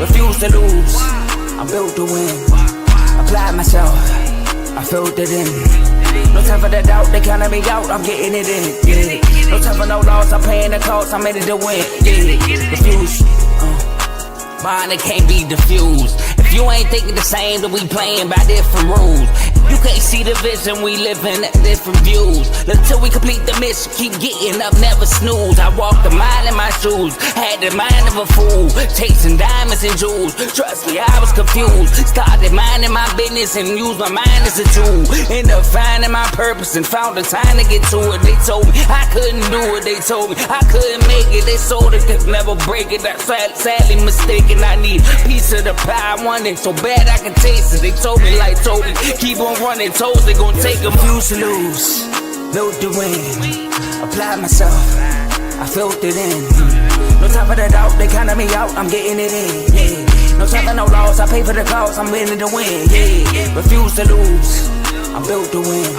refuse to lose. I'm built to win. Apply myself, I filled it in. No time for the doubt, they counting me out, I'm getting it in. Yeah. No time for no loss, I'm paying the cost, I'm in it to win. Yeah. Refuse. Mine, it can't be diffused. If you ain't thinking the same, then we playing by different rules. You can't see the vision, we living at different views. Until we complete the mission, keep getting up, never snooze. I walk the mile in my shoes, had the mind of a fool, chasing diamonds and jewels. Trust me, I was confused. Started minding my business and used my mind as a tool. Ended up finding my purpose and found the time to get to it. They told me I couldn't do it, they told me I couldn't make it. They sold it, could never break it. That's sadly mistaken. I need a piece of the pie, I want it so bad I can taste it. They told me like Toby, keep on running toes, they gon' take a few to lose. Built to win, apply myself, I filled it in. No time for the doubt, they counting me out, I'm getting it in. Yeah. No time for no loss, I pay for the cost, I'm winning to win. Yeah. Refuse to lose, I'm built to win.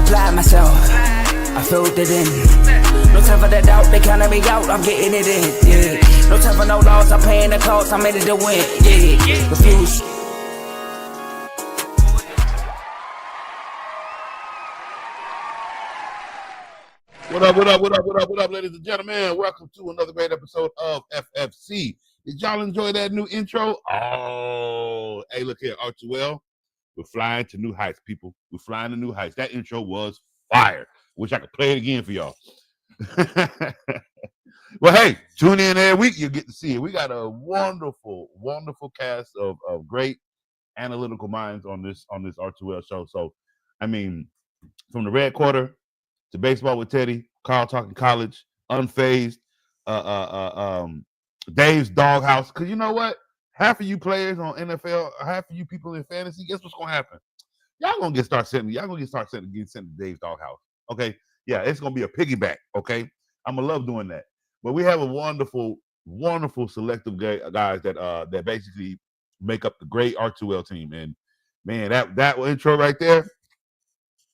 Apply myself, I filled it in. No time for the doubt, they counting me out, I'm getting it in. Yeah. No time for no loss, I'm paying the cost, I'm in it to win. Yeah. Refuse. What up, ladies and gentlemen? Welcome to another great episode of FFC. Did y'all enjoy that new intro? Oh, hey, look here, Archwell. We're flying to new heights, people. We're flying to new heights. That intro was fire. Wish I could play it again for y'all. Well, hey, tune in every week. You'll get to see it. We got a wonderful, wonderful cast of great analytical minds on this Archwell show. So, I mean, from the Red Quarter to Baseball with Teddy, Carl Talking College, Unfazed, Dave's Doghouse. Because you know what? Half of you players on NFL, half of you people in fantasy, guess what's going to happen? Y'all going to get sent to Dave's Doghouse. Okay? Yeah, it's going to be a piggyback. Okay? I'm going to love doing that. But we have a wonderful, wonderful selective guys that basically make up the great R2L team. And, man, that intro right there,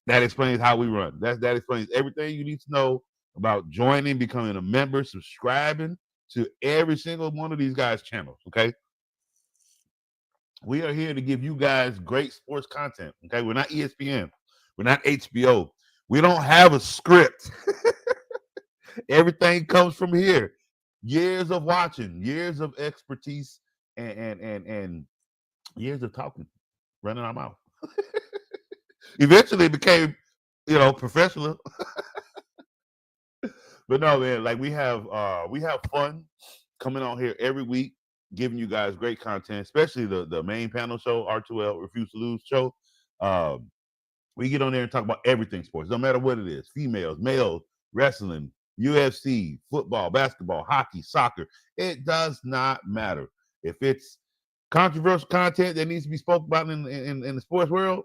that explains how we run. That explains everything you need to know about joining, becoming a member, subscribing to every single one of these guys' channels, okay? We are here to give you guys great sports content, okay? We're not ESPN. We're not HBO. We don't have a script. Everything comes from here. Years of watching, years of expertise, and years of talking, running our mouth. Eventually it became, professional. But no, man, like we have fun coming on here every week, giving you guys great content, especially the main panel show, R2L Refuse to Lose show. We get on there and talk about everything sports, no matter what it is, females, males, wrestling, UFC, football, basketball, hockey, soccer. It does not matter. If it's controversial content that needs to be spoken about in the sports world,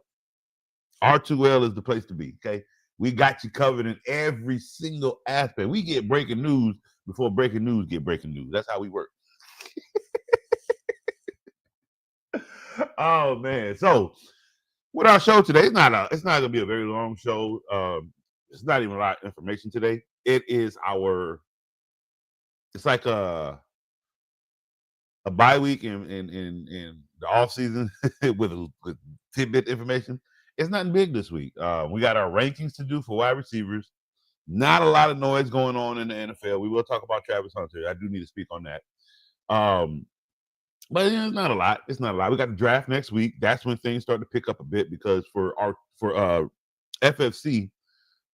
R2L is the place to be, okay? We got you covered in every single aspect. We get breaking news before breaking news get breaking news. That's how we work. Oh, man. So, with our show today, it's not going to be a very long show. It's not even a lot of information today. It's like a bye week in the off season with tidbit information. It's nothing big this week. We got our rankings to do for wide receivers. Not a lot of noise going on in the NFL. We will talk about Travis Hunter. I do need to speak on that. But it's not a lot. It's not a lot. We got the draft next week. That's when things start to pick up a bit because for FFC,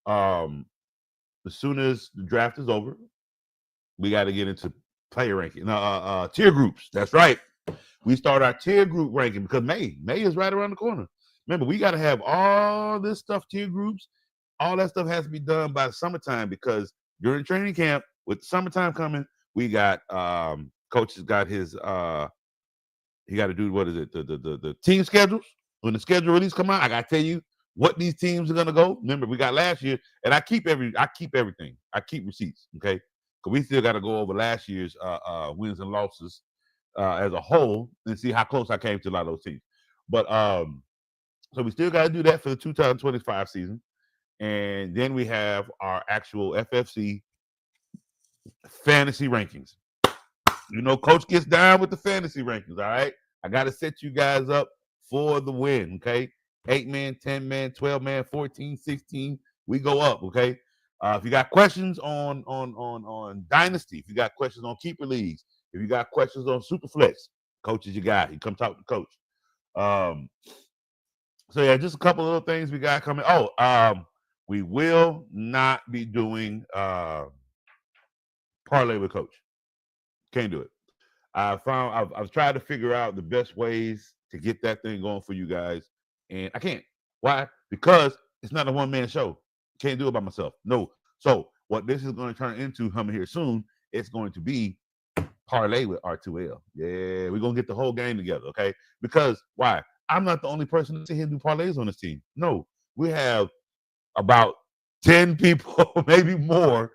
as soon as the draft is over, we got to get into player ranking. Tier groups. That's right. We start our tier group ranking because May is right around the corner. Remember, we got to have all this stuff, tier groups. All that stuff has to be done by summertime because during training camp, with summertime coming, we got coach has got his he got to do what is it the team schedules. When the schedule release come out, I got to tell you what these teams are gonna go. Remember, we got last year, and I keep everything. I keep receipts, okay? Because we still got to go over last year's wins and losses as a whole and see how close I came to a lot of those teams. But so we still got to do that for the 2025 season. And then we have our actual FFC fantasy rankings. You know, Coach gets down with the fantasy rankings, all right? I got to set you guys up for the win, okay? 8-man, 10-man, 12-man, 14, 16. We go up, okay? If you got questions on Dynasty, if you got questions on Keeper Leagues, if you got questions on Superflex, Coach is your guy. You come talk to Coach. So, yeah, just a couple of little things we got coming. We will not be doing parlay with Coach. Can't do it. I've tried to figure out the best ways to get that thing going for you guys, and I can't. Why? Because it's not a one-man show. Can't do it by myself. No. So what this is going to turn into coming here soon, it's going to be parlay with R2L. Yeah, we're going to get the whole game together, okay? Because why? I'm not the only person to sit here and do parlays on this team. No, we have about 10 people, maybe more,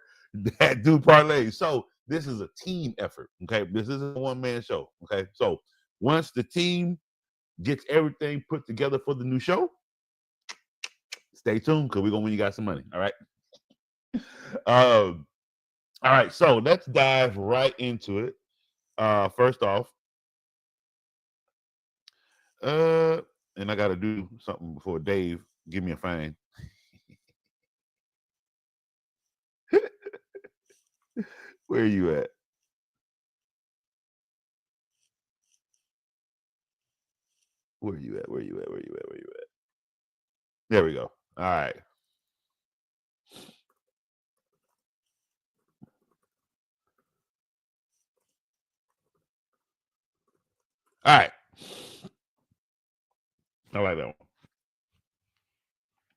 that do parlays. So this is a team effort, okay? This isn't a one-man show, okay? So once the team gets everything put together for the new show, stay tuned because we're going to win you guys some money, all right? All right, so let's dive right into it. First off, and I got to do something before Dave give me a fine. Where are you at? Where are you at? There we go. All right. All right. I like that one.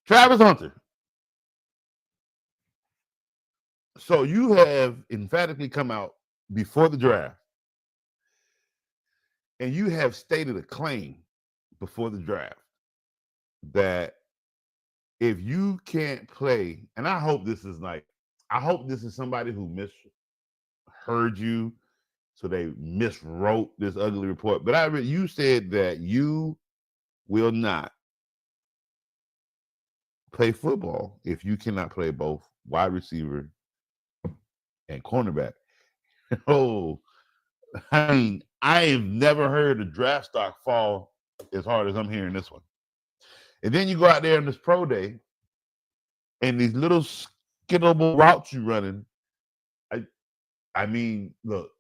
Travis Hunter. So you have emphatically come out before the draft, and you have stated a claim before the draft that if you can't play, and I hope this is somebody who misheard you, so they miswrote this ugly report. But you said that you will not play football if you cannot play both wide receiver and cornerback. Oh, I mean, I have never heard a draft stock fall as hard as I'm hearing this one. And then you go out there in this pro day, and these little skittable routes you running. I mean, look.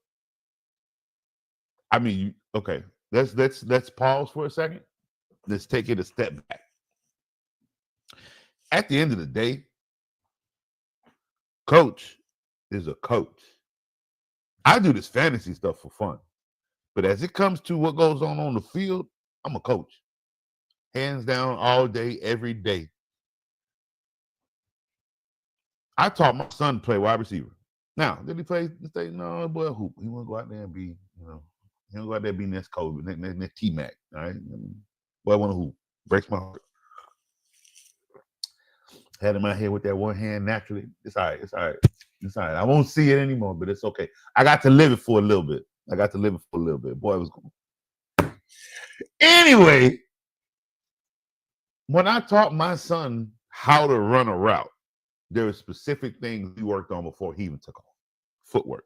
I mean, okay. Let's pause for a second. Let's take it a step back. At the end of the day, Coach is a coach. I do this fantasy stuff for fun, but as it comes to what goes on the field, I'm a coach. Hands down, all day, every day. I taught my son to play wide receiver. Now, did he play? No, boy, hoop. He want to go out there and be, he want to go out there and be next Kobe, next T-Mac. All right, boy, I want to hoop. Breaks my heart. Had him out here with that one hand naturally. It's all right. I won't see it anymore, but it's okay. I got to live it for a little bit. Boy, it was cool. Anyway, when I taught my son how to run a route, there were specific things we worked on before he even took off. Footwork,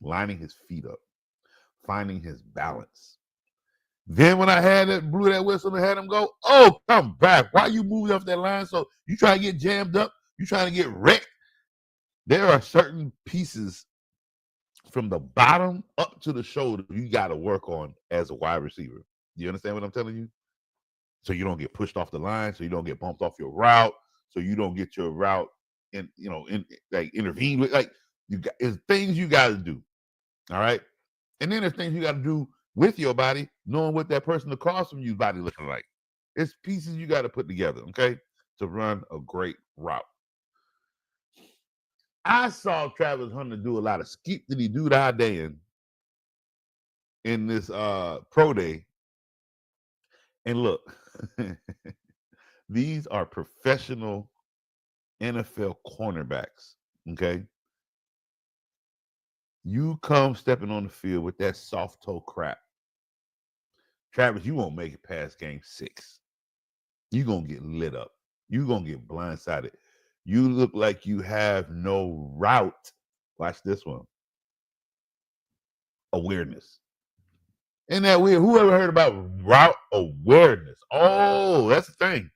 lining his feet up, finding his balance. Then when I blew that whistle and had him go, oh, come back. Why you moving off that line? So you trying to get jammed up? You trying to get wrecked? There are certain pieces from the bottom up to the shoulder you got to work on as a wide receiver. You understand what I'm telling you? So you don't get pushed off the line, so you don't get bumped off your route, so you don't get your route intervened with. Like, it's things you got to do. All right. And then there's things you got to do with your body, knowing what that person across from you's body looking like. It's pieces you got to put together, okay, to run a great route. I saw Travis Hunter do a lot of skip-diddy-doo-dah-dan in this pro day. And look, these are professional NFL cornerbacks, okay? You come stepping on the field with that soft toe crap. Travis, you won't make it past game 6. You're going to get lit up. You're going to get blindsided. You look like you have no route. Watch this one. awareness. Isn't that weird? Who ever heard about route awareness? Oh, that's the thing.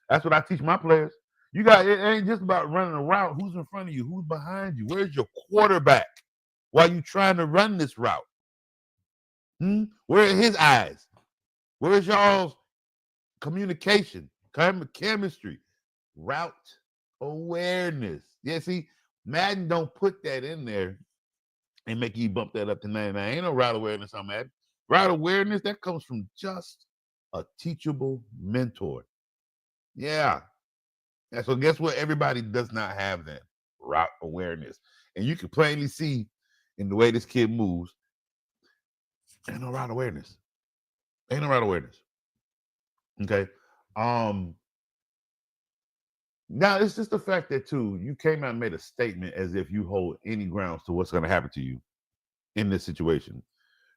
That's what I teach my players. You got it ain't just about running a route. Who's in front of you? Who's behind you? Where's your quarterback while you trying to run this route? Where are his eyes? Where's y'all's communication, chemistry, route awareness? Yeah, see, Madden don't put that in there and make you bump that up to 99. Ain't no route awareness on Madden. Route awareness, that comes from just a teachable mentor. Yeah. And so guess what? Everybody does not have that route awareness. And you can plainly see in the way this kid moves, ain't no route awareness. Ain't no route awareness. Okay. Now it's just the fact that too, you came out and made a statement as if you hold any grounds to what's going to happen to you in this situation.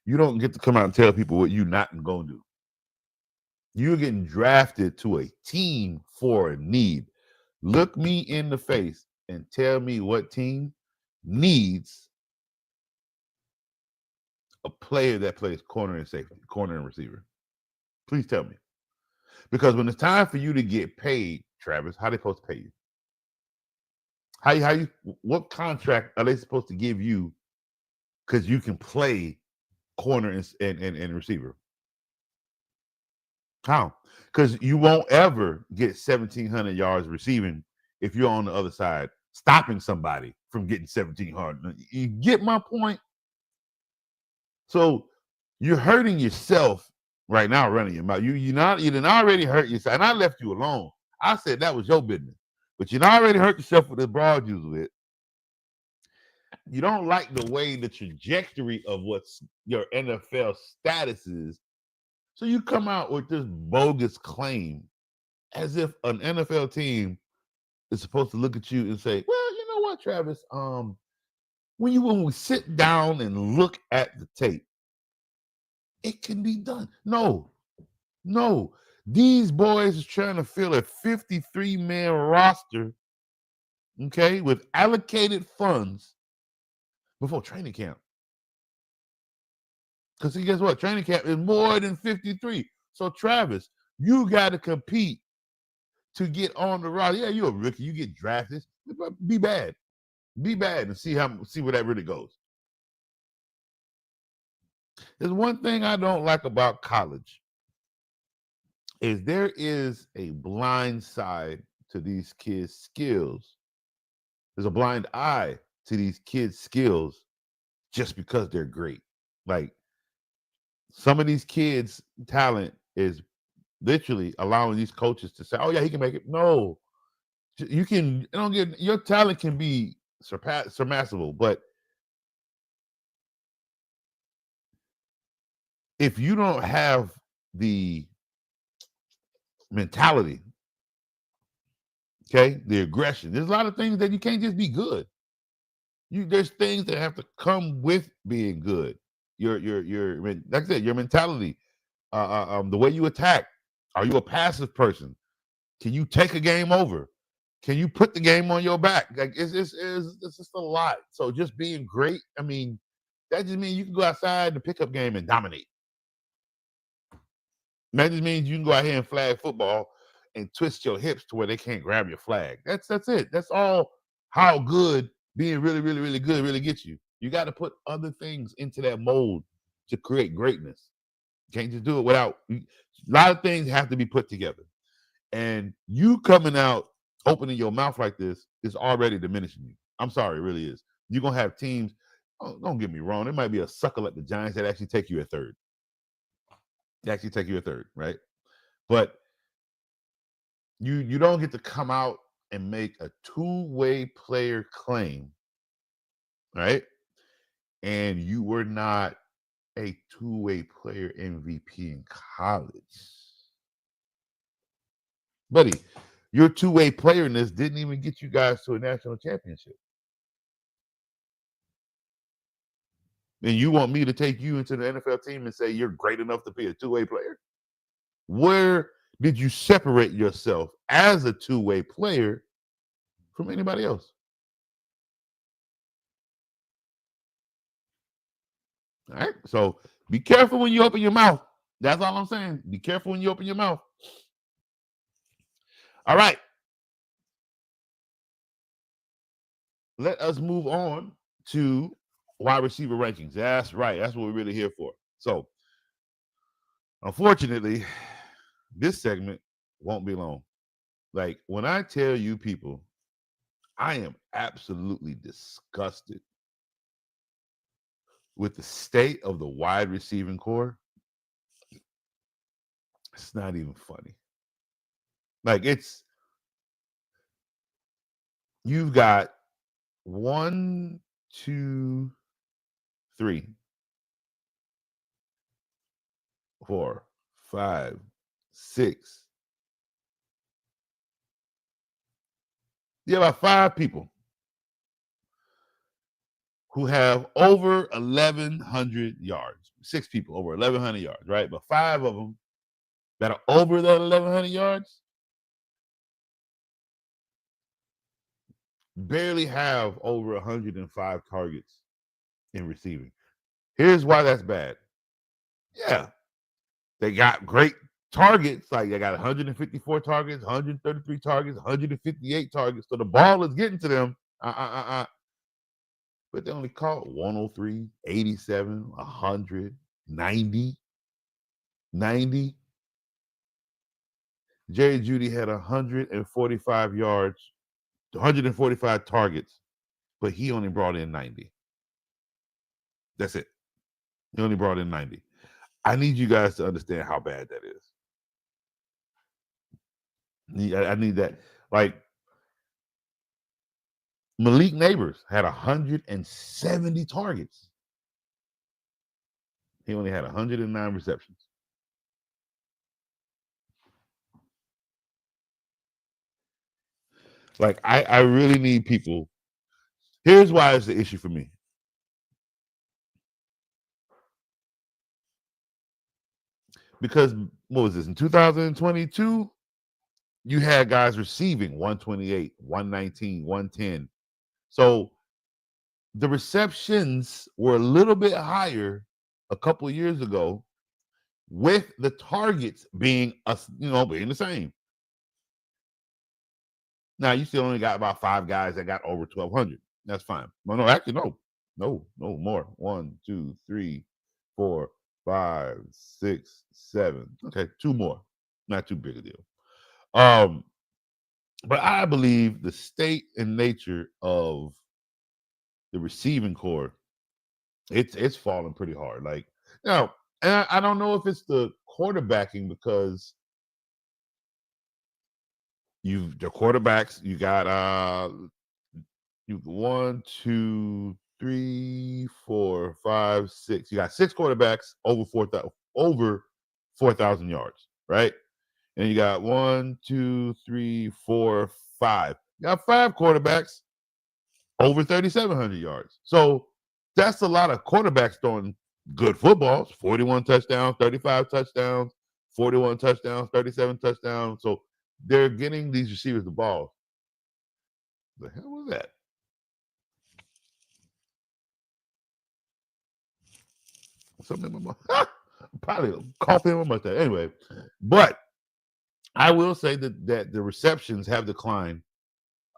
You don't get to come out and tell people what you're not going to do. You're getting drafted to a team for a need. Look me in the face and tell me what team needs a player that plays corner and safety, corner and receiver. Please tell me. Because when it's time for you to get paid, Travis, how they supposed to pay you? What contract are they supposed to give you because you can play corner and receiver? How? Because you won't ever get 1,700 yards receiving if you're on the other side, stopping somebody from getting 1,700. You get my point? So you're hurting yourself right now running your mouth. You didn't already hurt yourself. And I left you alone. I said that was your business. But you already hurt yourself with the broad you with. You don't like the way the trajectory of what's your NFL status is. So you come out with this bogus claim as if an NFL team is supposed to look at you and say, well, you know what, Travis? When we sit down and look at the tape, it can be done. No. These boys are trying to fill a 53-man roster, okay, with allocated funds before training camp. Because guess what? Training camp is more than 53. So, Travis, you got to compete to get on the roster. Yeah, you're a rookie. You get drafted. Be bad. Be bad and see where that really goes. There's one thing I don't like about college is there is a blind side to these kids' skills. There's a blind eye to these kids' skills just because they're great. Like some of these kids' talent is literally allowing these coaches to say, "Oh yeah, he can make it." No, you can. Don't get your talent can be surpassable, but if you don't have the mentality, okay, the aggression, there's a lot of things that you can't just be good. There's things that have to come with being good. Your like I said, your mentality, the way you attack. Are you a passive person? Can you take a game over? Can you put the game on your back? Like it's just a lot. So just being great, I mean, that just means you can go outside in the pickup game and dominate. That just means you can go out here and flag football and twist your hips to where they can't grab your flag. That's it. That's all how good being really, really, really good really gets you. You got to put other things into that mold to create greatness. You can't just do it without. A lot of things have to be put together. And you coming out, opening your mouth like this is already diminishing you. I'm sorry, it really is. You're going to have teams, don't get me wrong, there might be a sucker like the Giants that actually take you at third. They actually take you at third, right? But you don't get to come out and make a two-way player claim, right? And you were not a two-way player MVP in college. Buddy, your two-way playerness didn't even get you guys to a national championship. And you want me to take you into the NFL team and say you're great enough to be a two-way player? Where did you separate yourself as a two-way player from anybody else? All right. So be careful when you open your mouth. That's all I'm saying. Be careful when you open your mouth. All right. Let us move on to wide receiver rankings. That's right. That's what we're really here for. So, unfortunately, this segment won't be long. Like, when I tell you people, I am absolutely disgusted with the state of the wide receiving core. It's not even funny. Like, you've got 1, 2, 3, 4, 5, 6. You have about 5 people who have over 1,100 yards. 6 people over 1,100 yards, right? But 5 of them that are over that 1,100 yards barely have over 105 targets in receiving. Here's why that's bad. Yeah, they got great targets. Like they got 154 targets, 133 targets, 158 targets. So the ball is getting to them. But they only caught 103, 87, 100, 90. Jerry Jeudy had 145 yards, 145 targets, but he only brought in 90. That's it. He only brought in 90. I need you guys to understand how bad that is. I need that. Like Malik Neighbors had 170 targets. He only had 109 receptions. Like I really need people. Here's why it's the issue for me. Because what was this in 2022? You had guys receiving 128, 119, 110. So the receptions were a little bit higher a couple of years ago, with the targets being being the same. Now you still only got about 5 guys that got over 1,200. That's fine. No, actually, no more. 1, 2, 3, 4, 5, 6, 7. Okay, 2 more. Not too big a deal. But I believe the state and nature of the receiving core, it's falling pretty hard. Like now, and I don't know if it's the quarterbacking, because the quarterbacks, you got 1, 2, 3, 4, 5, 6. You got 6 quarterbacks over 4,000 yards, right? And you got 1, 2, 3, 4, 5. You got 5 quarterbacks over 3,700 yards. So that's a lot of quarterbacks throwing good footballs. 41 touchdowns, 35 touchdowns, 41 touchdowns, 37 touchdowns. So they're getting these receivers the ball. The hell was that? Something in my mouth. Probably coughing in my mustache. Anyway, but I will say that the receptions have declined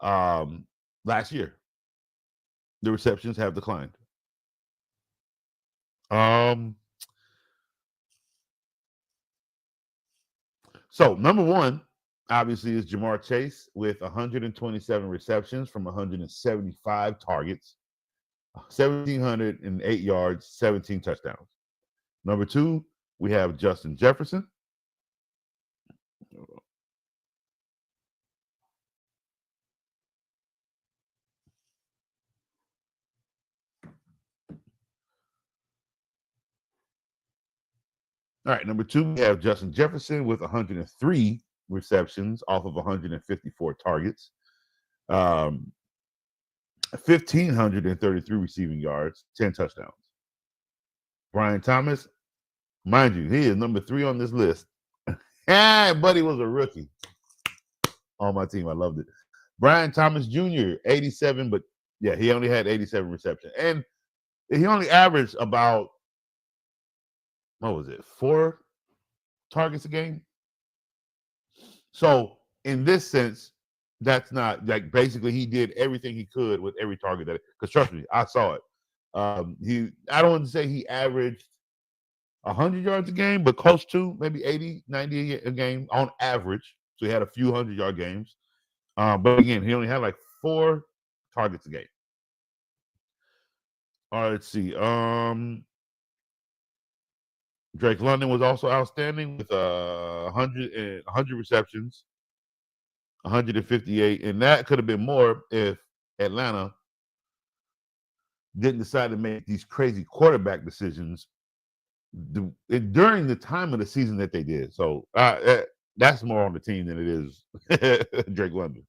last year. The receptions have declined. So number 1, obviously, is Jamar Chase with 127 receptions from 175 targets, 1,708 yards, 17 touchdowns. Number 2, we have Justin Jefferson. All right, number 2, we have Justin Jefferson with 103 receptions off of 154 targets, 1,533 receiving yards, 10 touchdowns. Brian Thomas, mind you, he is number 3 on this list. Buddy was a rookie on my team. I loved it. Brian Thomas Jr., 87, but yeah, he only had 87 receptions. And he only averaged about what was it, 4 targets a game. So in this sense, that's not like basically he did everything he could with every target that. Because trust me, I saw it. I don't want to say he averaged 100 yards a game, but close to maybe 80, 90 a game on average. So he had a few 100-yard games. But again, he only had like 4 targets a game. All right, let's see. Drake London was also outstanding with 100 receptions, 158, and that could have been more if Atlanta didn't decide to make these crazy quarterback decisions during the time of the season that they did. So that's more on the team than it is Drake London.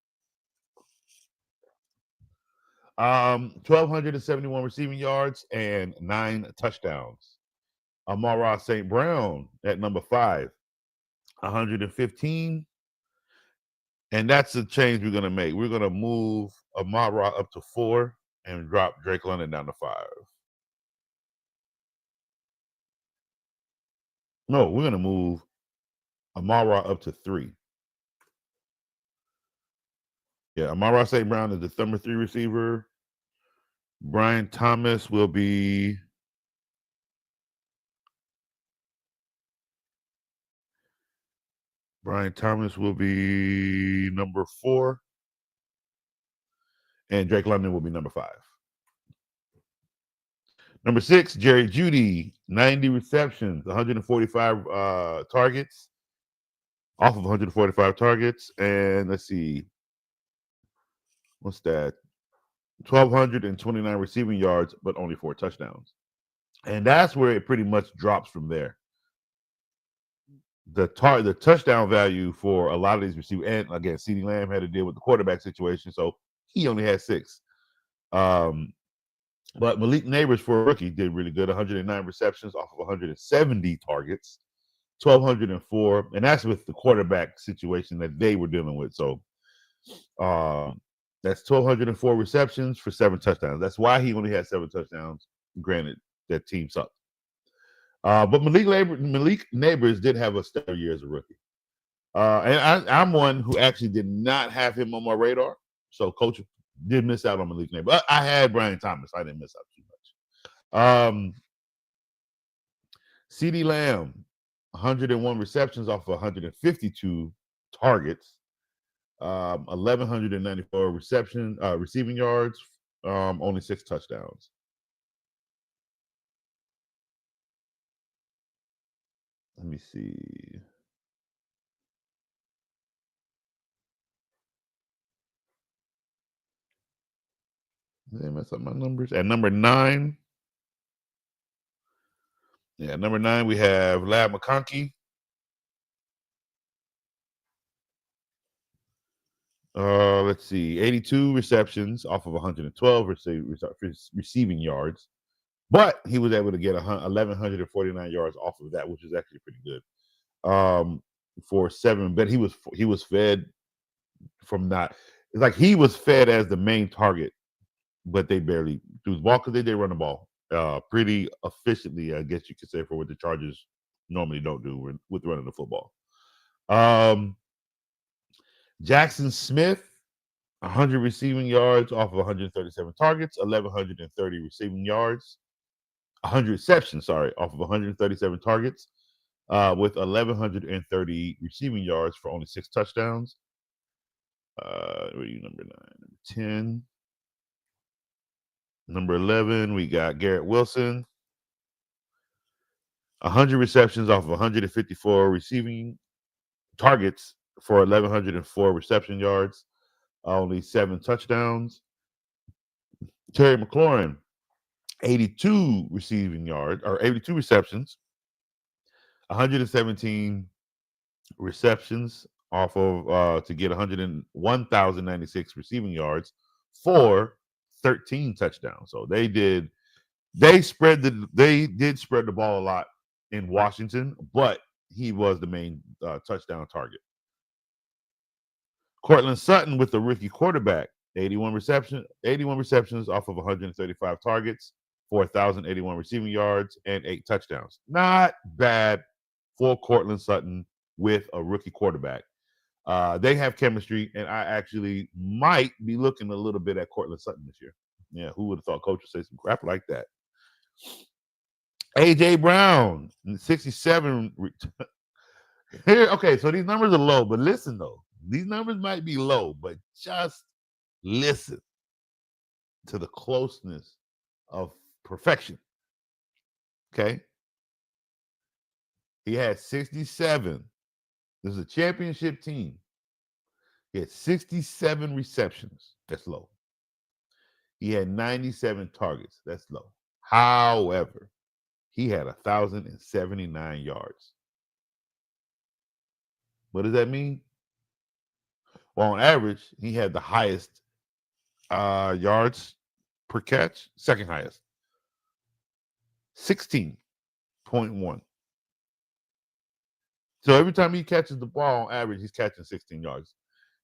1,271 receiving yards and 9 touchdowns. Amon-Ra St. Brown at number 5, 115. And that's the change we're going to make. We're going to move Amon-Ra up to 4 and drop Drake London down to 5. No, we're going to move Amon-Ra up to 3. Yeah, Amon-Ra St. Brown is the number 3 receiver. Brian Thomas will be number 4. And Drake London will be number 5. Number 6, Jerry Jeudy, 90 receptions, 145 targets, off of 145 targets. And let's see, what's that? 1,229 receiving yards, but only 4 touchdowns. And that's where it pretty much drops from there. The touchdown value for a lot of these receivers, and again, CeeDee Lamb had to deal with the quarterback situation, so he only had 6. But Malik Neighbors, for a rookie, did really good. 109 receptions off of 170 targets, 1,204, and that's with the quarterback situation that they were dealing with. So that's 1,204 receptions for 7 touchdowns. That's why he only had 7 touchdowns. Granted, that team sucked. But Malik Neighbors did have a stellar year as a rookie. And I'm one who actually did not have him on my radar. So Coach did miss out on Malik Neighbors. But I had Brian Thomas. I didn't miss out too much. CeeDee Lamb, 101 receptions off of 152 targets, 1,194 receiving yards, only 6 touchdowns. Let me see. Did I mess up my numbers? At number 9. Yeah, number 9, we have Lab McConkey. Let's see, 82 receptions off of 112 receiving yards, but he was able to get 1,149 yards off of that, which is actually pretty good. For 7, but he was fed from not. It's like he was fed as the main target, but they barely threw the ball because they did run the ball pretty efficiently, I guess you could say, for what the Chargers normally don't do with running the football. Jackson Smith, 100 receiving yards off of 137 targets, 1,130 receiving yards, 100 receptions, off of 137 targets, with 1,130 receiving yards for only 6 touchdowns. Where are you, number 9? Number 10. Number 11, we got Garrett Wilson. 100 receptions off of 154 receiving targets for 1,104 reception yards, only 7 touchdowns. Terry McLaurin, 82 receiving yards, or 82 receptions, 117 receptions off of to get 101,096 receiving yards for 13 touchdowns. So they did spread the ball a lot in Washington, but he was the main touchdown target. Cortland Sutton with the rookie quarterback, 81 receptions off of 135 targets, for 1,081 receiving yards and 8 touchdowns. Not bad for Cortland Sutton with a rookie quarterback. They have chemistry, and I actually might be looking a little bit at Cortland Sutton this year. Yeah, who would have thought coach would say some crap like that? A.J. Brown, 67. Here, okay, so these numbers are low, but listen, though. These numbers might be low, but just listen to the closeness of perfection. Okay? He had 67. This is a championship team. He had 67 receptions. That's low. He had 97 targets. That's low. However, he had 1,079 yards. What does that mean? Well, on average, he had the highest yards per catch, second highest, 16.1. So every time he catches the ball, on average, he's catching 16 yards.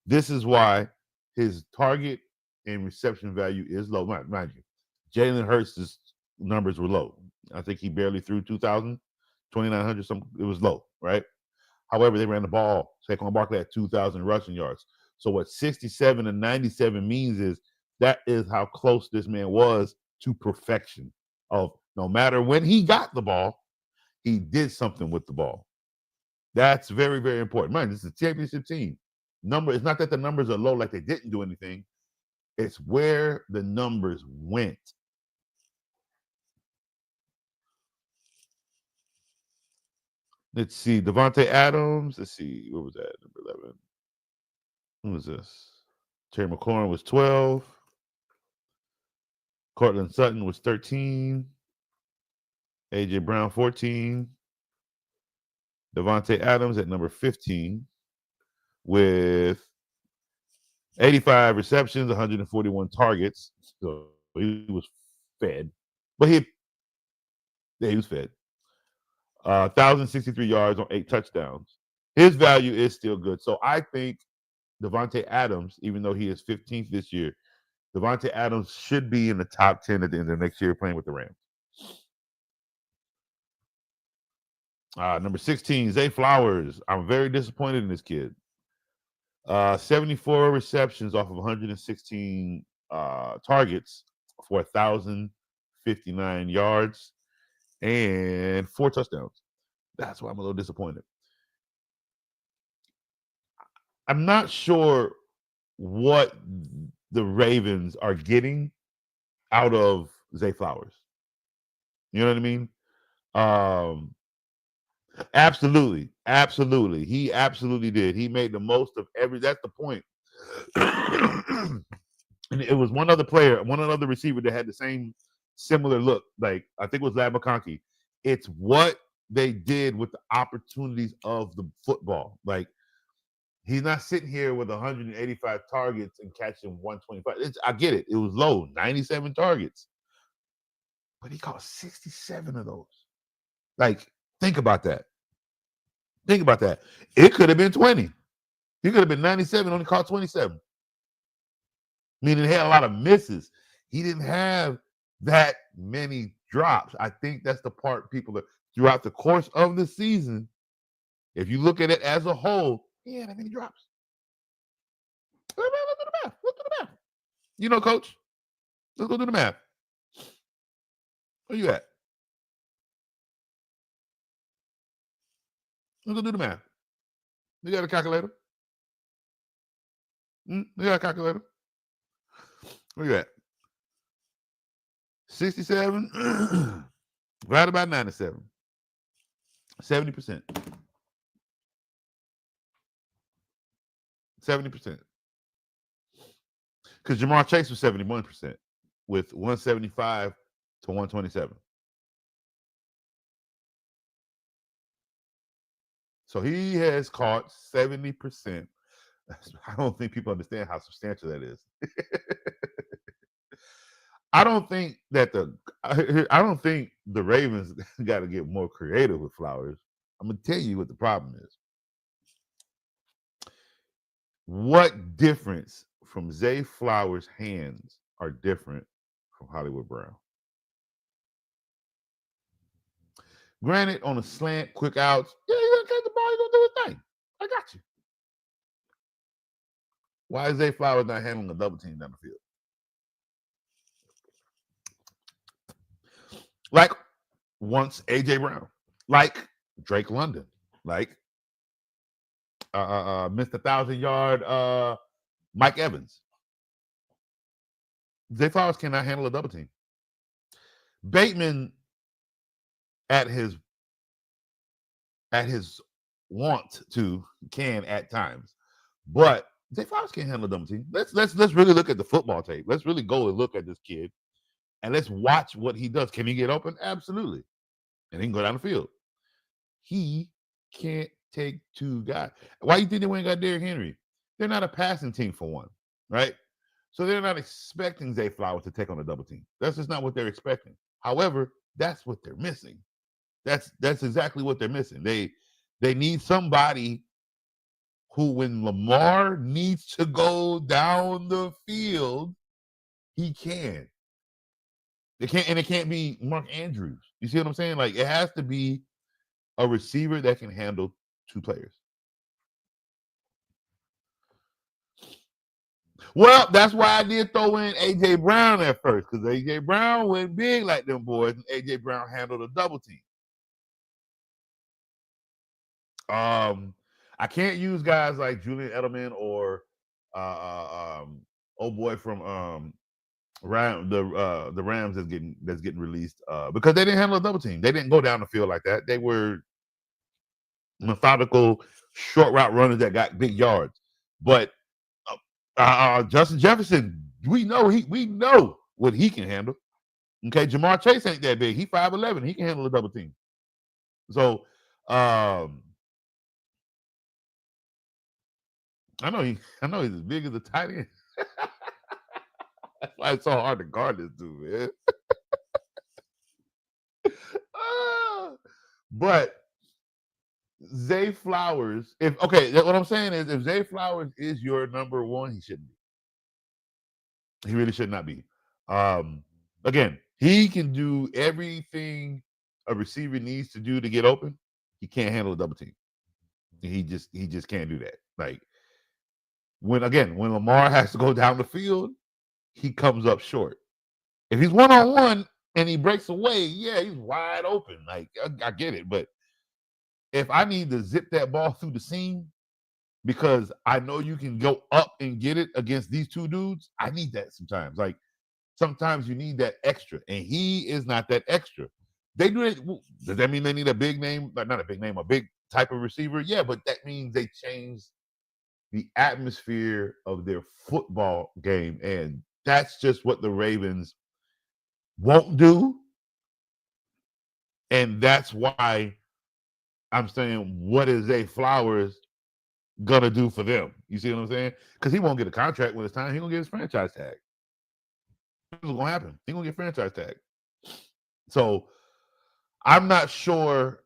This is why his target and reception value is low. Mind you, Jalen Hurts' numbers were low. I think he barely threw 2,000, 2,900, something. It was low, right? However, they ran the ball. Saquon Barkley had 2,000 rushing yards. So what 67 and 97 means is that is how close this man was to perfection. Of no matter when he got the ball, he did something with the ball. That's very, very important. Man, this is a championship team. It's not that the numbers are low like they didn't do anything. It's where the numbers went. Let's see. Devontae Adams. Let's see. What was that? Number 11. Who was this? Terry McLaurin was 12. Cortland Sutton was 13. A.J. Brown, 14. Devontae Adams at number 15 with 85 receptions, 141 targets. So he was fed. But he was fed. 1,063 yards on 8 touchdowns. His value is still good. So I think Devontae Adams, even though he is 15th this year, Devontae Adams should be in the top 10 at the end of next year playing with the Rams. Number 16, Zay Flowers. I'm very disappointed in this kid. 74 receptions off of 116 targets for 1,059 yards and 4 touchdowns. That's why I'm a little disappointed. I'm not sure what the Ravens are getting out of Zay Flowers. You know what I mean? Absolutely. He absolutely did. He made the most of that's the point. And it was one other receiver that had the same similar look. Like, I think it was Lab McConkey. It's what they did with the opportunities of the football. Like, he's not sitting here with 185 targets and catching 125. I get it. It was low, 97 targets. But he caught 67 of those. Like, think about that. It could have been 20. He could have been 97, only caught 27. Meaning he had a lot of misses. He didn't have that many drops. I think that's the part people that throughout the course of the season, if you look at it as a whole, he had that many drops. Let's do the math. You know, coach. Let's go do the math. Where you at? Let's go do the math. You got a calculator? You got a calculator? Where you at? 67 right about 97. 70%. 70%. Because Jamar Chase was 71% with 175 to 127. So he has caught 70%. I don't think people understand how substantial that is. I don't think the Ravens got to get more creative with Flowers. I'm gonna tell you what the problem is. What difference from Zay Flowers' hands are different from Hollywood Brown? Granted, on a slant, quick outs, yeah, you're gonna catch the ball, you're gonna do his thing. I got you. Why is Zay Flowers not handling a double team down the field? Like once AJ Brown, like Drake London, like Mr. 1,000-yard Mike Evans. Zay Flowers cannot handle a double team. Bateman at his want to can at times, but Zay Flowers can't handle a double team. Let's really look at the football tape. Let's really go and look at this kid, and let's watch what he does. Can he get open? Absolutely, and he can go down the field. He can't take two guys. Why you think they went and got Derrick Henry? They're not a passing team for one, right? So they're not expecting Zay Flowers to take on a double team. That's just not what they're expecting. However, that's what they're missing. That's exactly what they're missing. They need somebody who, when Lamar needs to go down the field, he can. It can't be Mark Andrews. You see what I'm saying? Like, it has to be a receiver that can handle two players. Well, that's why I did throw in AJ Brown at first, because AJ Brown went big like them boys, and AJ Brown handled a double team. I can't use guys like Julian Edelman or old boy from the Rams that's getting released because they didn't handle a double team. They didn't go down the field like that. They were methodical short route runners that got big yards. But Justin Jefferson, we know what he can handle. Okay, Jamar Chase ain't that big. He 5'11". He can handle a double team. So I know he's as big as a tight end. That's why it's so hard to guard this dude, man. But Zay Flowers, what I'm saying is, if Zay Flowers is your number one, he shouldn't be. He really should not be. Again, he can do everything a receiver needs to do to get open. He can't handle a double team. He just can't do that. Like when Lamar has to go down the field, he comes up short. If he's one-on-one and he breaks away, yeah, he's wide open. Like I get it, but if I need to zip that ball through the seam because I know you can go up and get it against these two dudes, I need that sometimes. Like sometimes you need that extra, and he is not that extra. They do it. Does that mean they need a big name? Not a big name, a big type of receiver? Yeah, but that means they change the atmosphere of their football game, and that's just what the Ravens won't do. And that's why I'm saying, what is Zay Flowers gonna do for them? You see what I'm saying? Because he won't get a contract when it's time. He's gonna get his franchise tag. That's what's gonna happen. He's gonna get franchise tag. So I'm not sure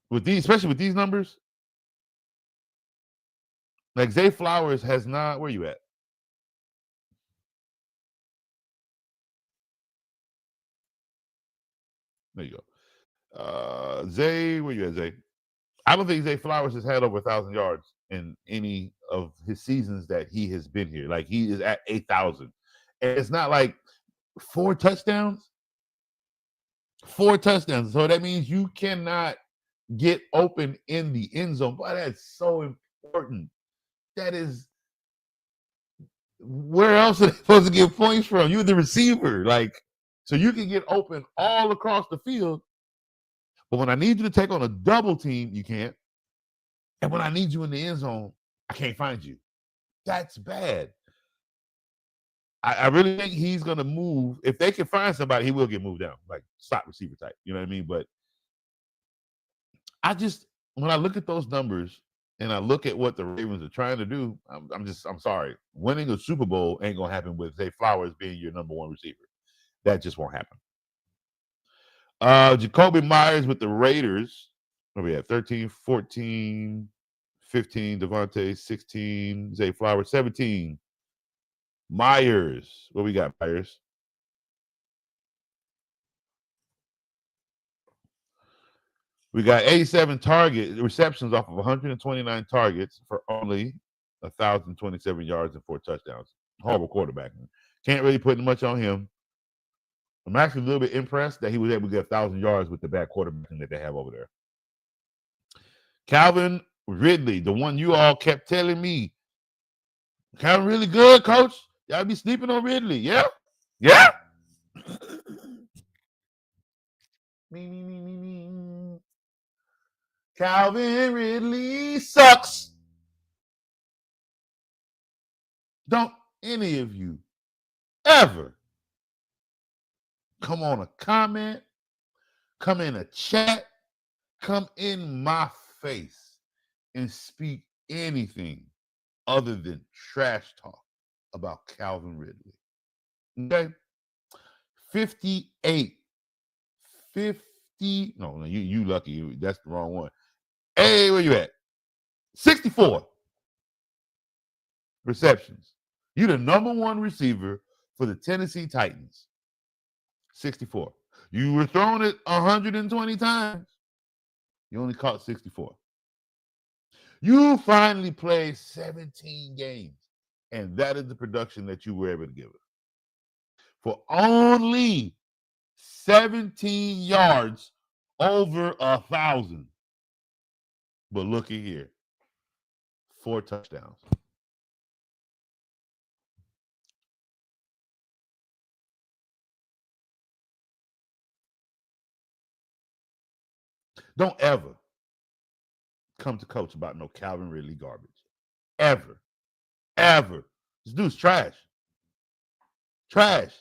with these, especially with these numbers. Like Zay Flowers has not. Where you at? There you go. Zay, where you at, Zay? I don't think Zay Flowers has had over 1,000 yards in any of his seasons that he has been here. Like he is at 8,000. And it's not like 4 touchdowns. 4 touchdowns. So that means you cannot get open in the end zone. Boy, that's so important. That is, where else are they supposed to get points from? You're the receiver. Like, so you can get open all across the field. But when I need you to take on a double team, you can't. And when I need you in the end zone, I can't find you. That's bad. I really think he's going to move. If they can find somebody, he will get moved down, like slot receiver type. You know what I mean? But when I look at those numbers and I look at what the Ravens are trying to do, I'm sorry. Winning a Super Bowl ain't going to happen with Zay Flowers being your number one receiver. That just won't happen. Jacoby Myers with the Raiders. Where we at? 13, 14, 15. Devontae, 16. Zay Flowers, 17. Myers. What we got, Myers? We got 87 receptions off of 129 targets for only 1,027 yards and 4 touchdowns. Horrible quarterbacking. Can't really put much on him. I'm actually a little bit impressed that he was able to get 1,000 yards with the bad quarterbacking that they have over there. Calvin Ridley, the one you all kept telling me, Calvin really good, coach. Y'all be sleeping on Ridley. Yeah? Yeah? Me. Calvin Ridley sucks. Don't any of you ever come on a comment, come in a chat, come in my face and speak anything other than trash talk about Calvin Ridley. Okay? 58. 50. No, you lucky. That's the wrong one. Hey, where you at? 64 receptions. You the number one receiver for the Tennessee Titans. 64. You were throwing it 120 times. You only caught 64. You finally played 17 games, and that is the production that you were able to give us. For only 17 yards over 1,000. But looky here. 4 touchdowns. Don't ever come to coach about no Calvin Ridley garbage. Ever. Ever. This dude's trash. Trash.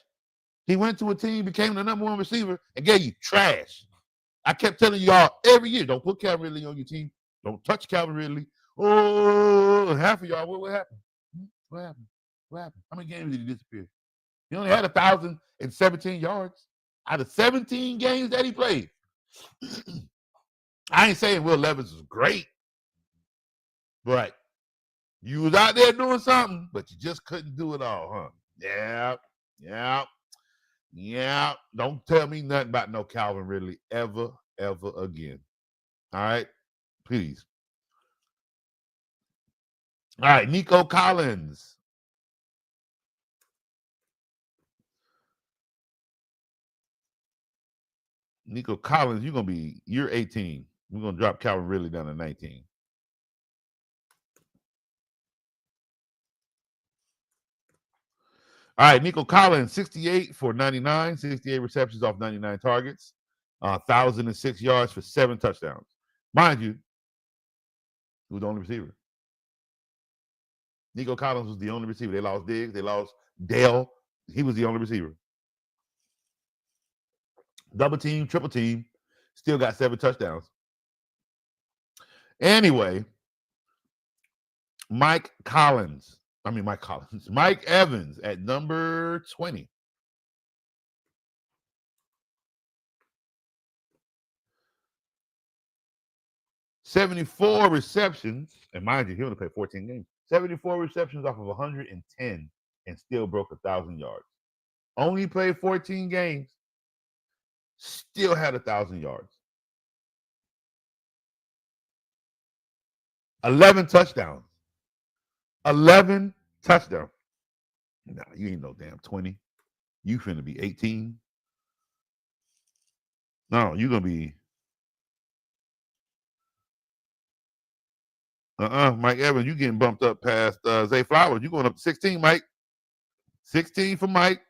He went to a team, became the number one receiver, and gave you trash. I kept telling y'all every year, don't put Calvin Ridley on your team. Don't touch Calvin Ridley. Oh, half of y'all, what happened? What happened? What happened? How many games did he disappear? He only had 1,017 yards out of 17 games that he played. I ain't saying Will Levis was great, but you was out there doing something, but you just couldn't do it all, huh? Yeah. Don't tell me nothing about no Calvin Ridley ever again. All right? Please. All right, Nico Collins. Nico Collins, you're 18. We're going to drop Calvin Ridley down to 19. All right, Nico Collins, 68 for 99, 68 receptions off 99 targets, 1,006 yards for 7 touchdowns. Mind you, he was the only receiver. Nico Collins was the only receiver. They lost Diggs. They lost Dale. He was the only receiver. Double team, triple team, still got 7 touchdowns. Anyway, Mike Evans at number 20. $74 receptions, and mind you, he only played 14 games. 74 receptions off of 110 and still broke 1,000 yards. Only played 14 games, still had 1,000 yards. 11 touchdowns. 11 touchdowns. Nah, you ain't no damn 20. You finna be 18. No, you gonna be Mike Evans, you getting bumped up past Zay Flowers. You going up to 16, Mike. 16 for Mike.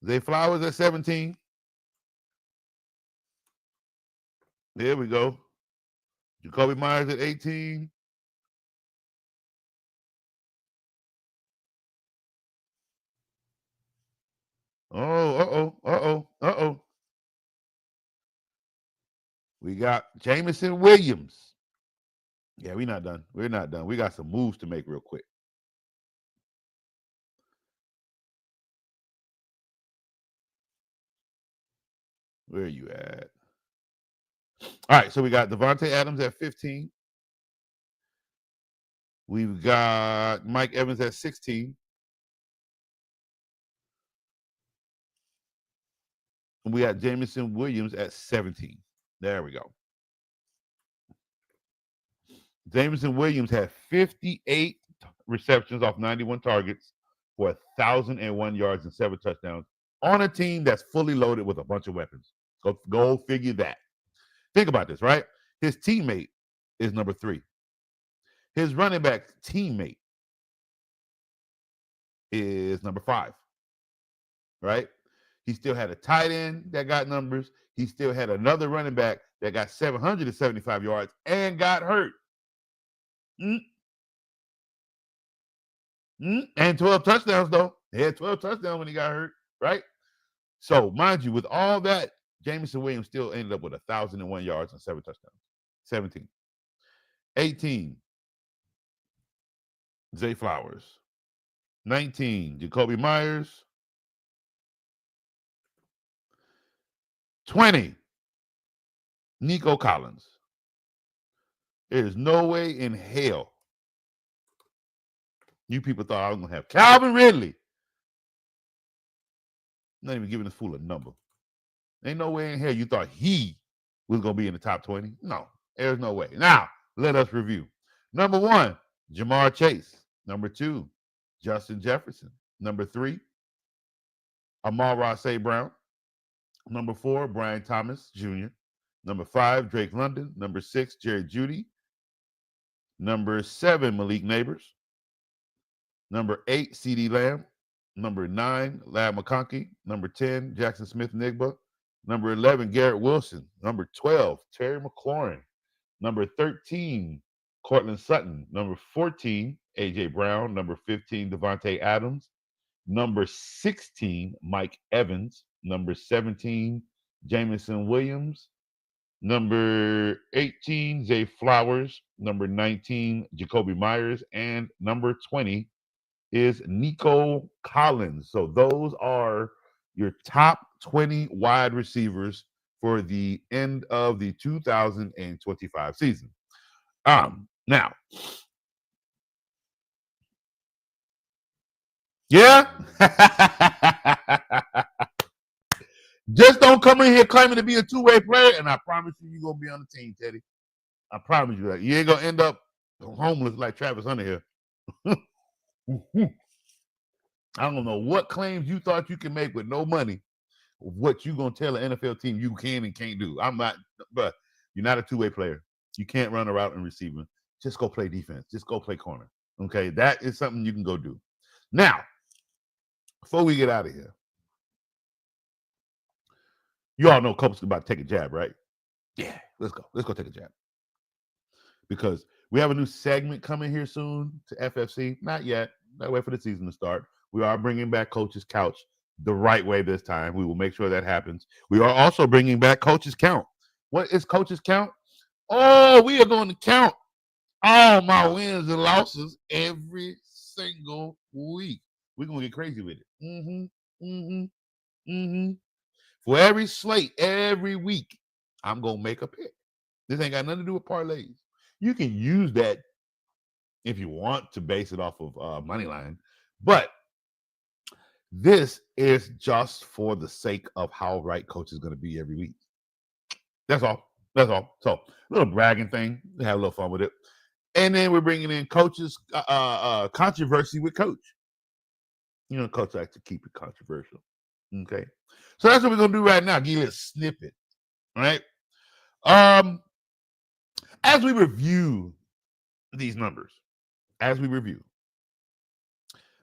Zay Flowers at 17. There we go. Jacoby Myers at 18. Uh-oh. We got Jameson Williams. Yeah, we're not done. We're not done. We got some moves to make real quick. Where are you at? All right, so we got Devontae Adams at 15. We've got Mike Evans at 16. And we got Jameson Williams at 17. There we go. Jameson Williams had 58 receptions off 91 targets for 1,001 yards and 7 touchdowns on a team that's fully loaded with a bunch of weapons. Go figure that. Think about this, right? His teammate is number 3. His running back teammate is number 5, right? He still had a tight end that got numbers. He still had another running back that got 775 yards and got hurt. And 12 touchdowns, though. He had 12 touchdowns when he got hurt, right? So, mind you, with all that, Jameson Williams still ended up with 1,001 yards and 7 touchdowns. 17. 18, Zay Flowers. 19, Jacoby Myers. 20, Nico Collins. There's no way in hell you people thought I was going to have Calvin Ridley. I'm not even giving this fool a number. Ain't no way in hell you thought he was going to be in the top 20. No, there's no way. Now, let us review. Number 1, Jamar Chase. Number 2, Justin Jefferson. Number 3, Amon-Ra St. Brown. Number 4, Brian Thomas Jr. Number 5, Drake London. Number 6, Jerry Jeudy. Number 7, Malik Neighbors. Number 8, CeeDee Lamb. Number 9, Lad McConkey. Number 10, Jackson Smith-Njigba. Number 11, Garrett Wilson. Number 12, Terry McLaurin. Number 13, Cortland Sutton. Number 14, A.J. Brown. Number 15, Devontae Adams. Number 16, Mike Evans. Number 17, Jameson Williams. Number 18, Zay Flowers. Number 19, Jacoby Myers. And number 20 is Nico Collins. So those are your top 20 wide receivers for the end of the 2025 season. Now, yeah. Just don't come in here claiming to be a two-way player, and I promise you're going to be on the team, Teddy. I promise you that. You ain't going to end up homeless like Travis Hunter here. I don't know what claims you thought you can make with no money, what you going to tell an NFL team you can and can't do. I'm not, but you're not a two-way player. You can't run a route and receiving. Just go play defense. Just go play corner. Okay, that is something you can go do. Now, before we get out of here, you all know Cope's about to take a jab, right? Yeah, let's go. Let's go take a jab. Because we have a new segment coming here soon to FFC. Not yet. Not wait for the season to start. We are bringing back Coach's Couch the right way this time. We will make sure that happens. We are also bringing back Coach's Count. What is Coach's Count? Oh, we are going to count all my wins and losses every single week. We're going to get crazy with it. For every slate, every week, I'm going to make a pick. This ain't got nothing to do with parlays. You can use that if you want to base it off of money line, but this is just for the sake of how right Coach is going to be every week. That's all. That's all. So, a little bragging thing. We have a little fun with it. And then we're bringing in Coach's controversy with Coach. You know, Coach likes to keep it controversial. Okay. So that's what we're going to do right now. Give you a little snippet. All right. As we review these numbers,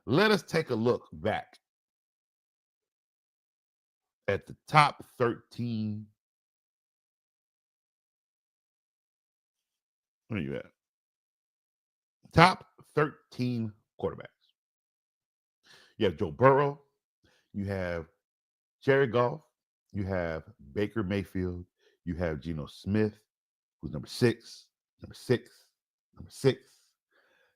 let us take a look back at the top 13. Where are you at? Top 13 quarterbacks. You have Joe Burrow. You have Jared Goff. You have Baker Mayfield. You have Geno Smith, who's number six.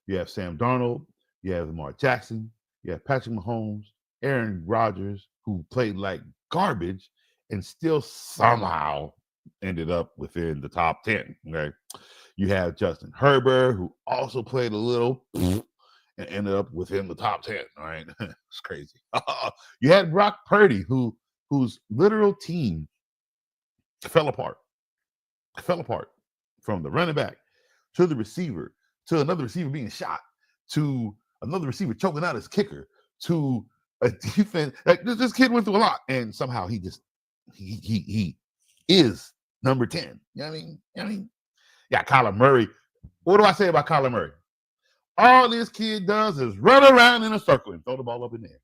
You have Sam Darnold. You have Lamar Jackson. You have Patrick Mahomes, Aaron Rodgers, who played like garbage and still somehow ended up within the top 10. Okay. You have Justin Herbert, who also played a little and ended up within the top 10. All right. It's crazy. You had Brock Purdy, who whose literal team fell apart from the running back to the receiver to another receiver being shot to another receiver choking out his kicker to a defense. Like this kid went through a lot, and somehow he is number 10. You know what I mean? Yeah, Kyler Murray. What do I say about Kyler Murray? All this kid does is run around in a circle and throw the ball up in there.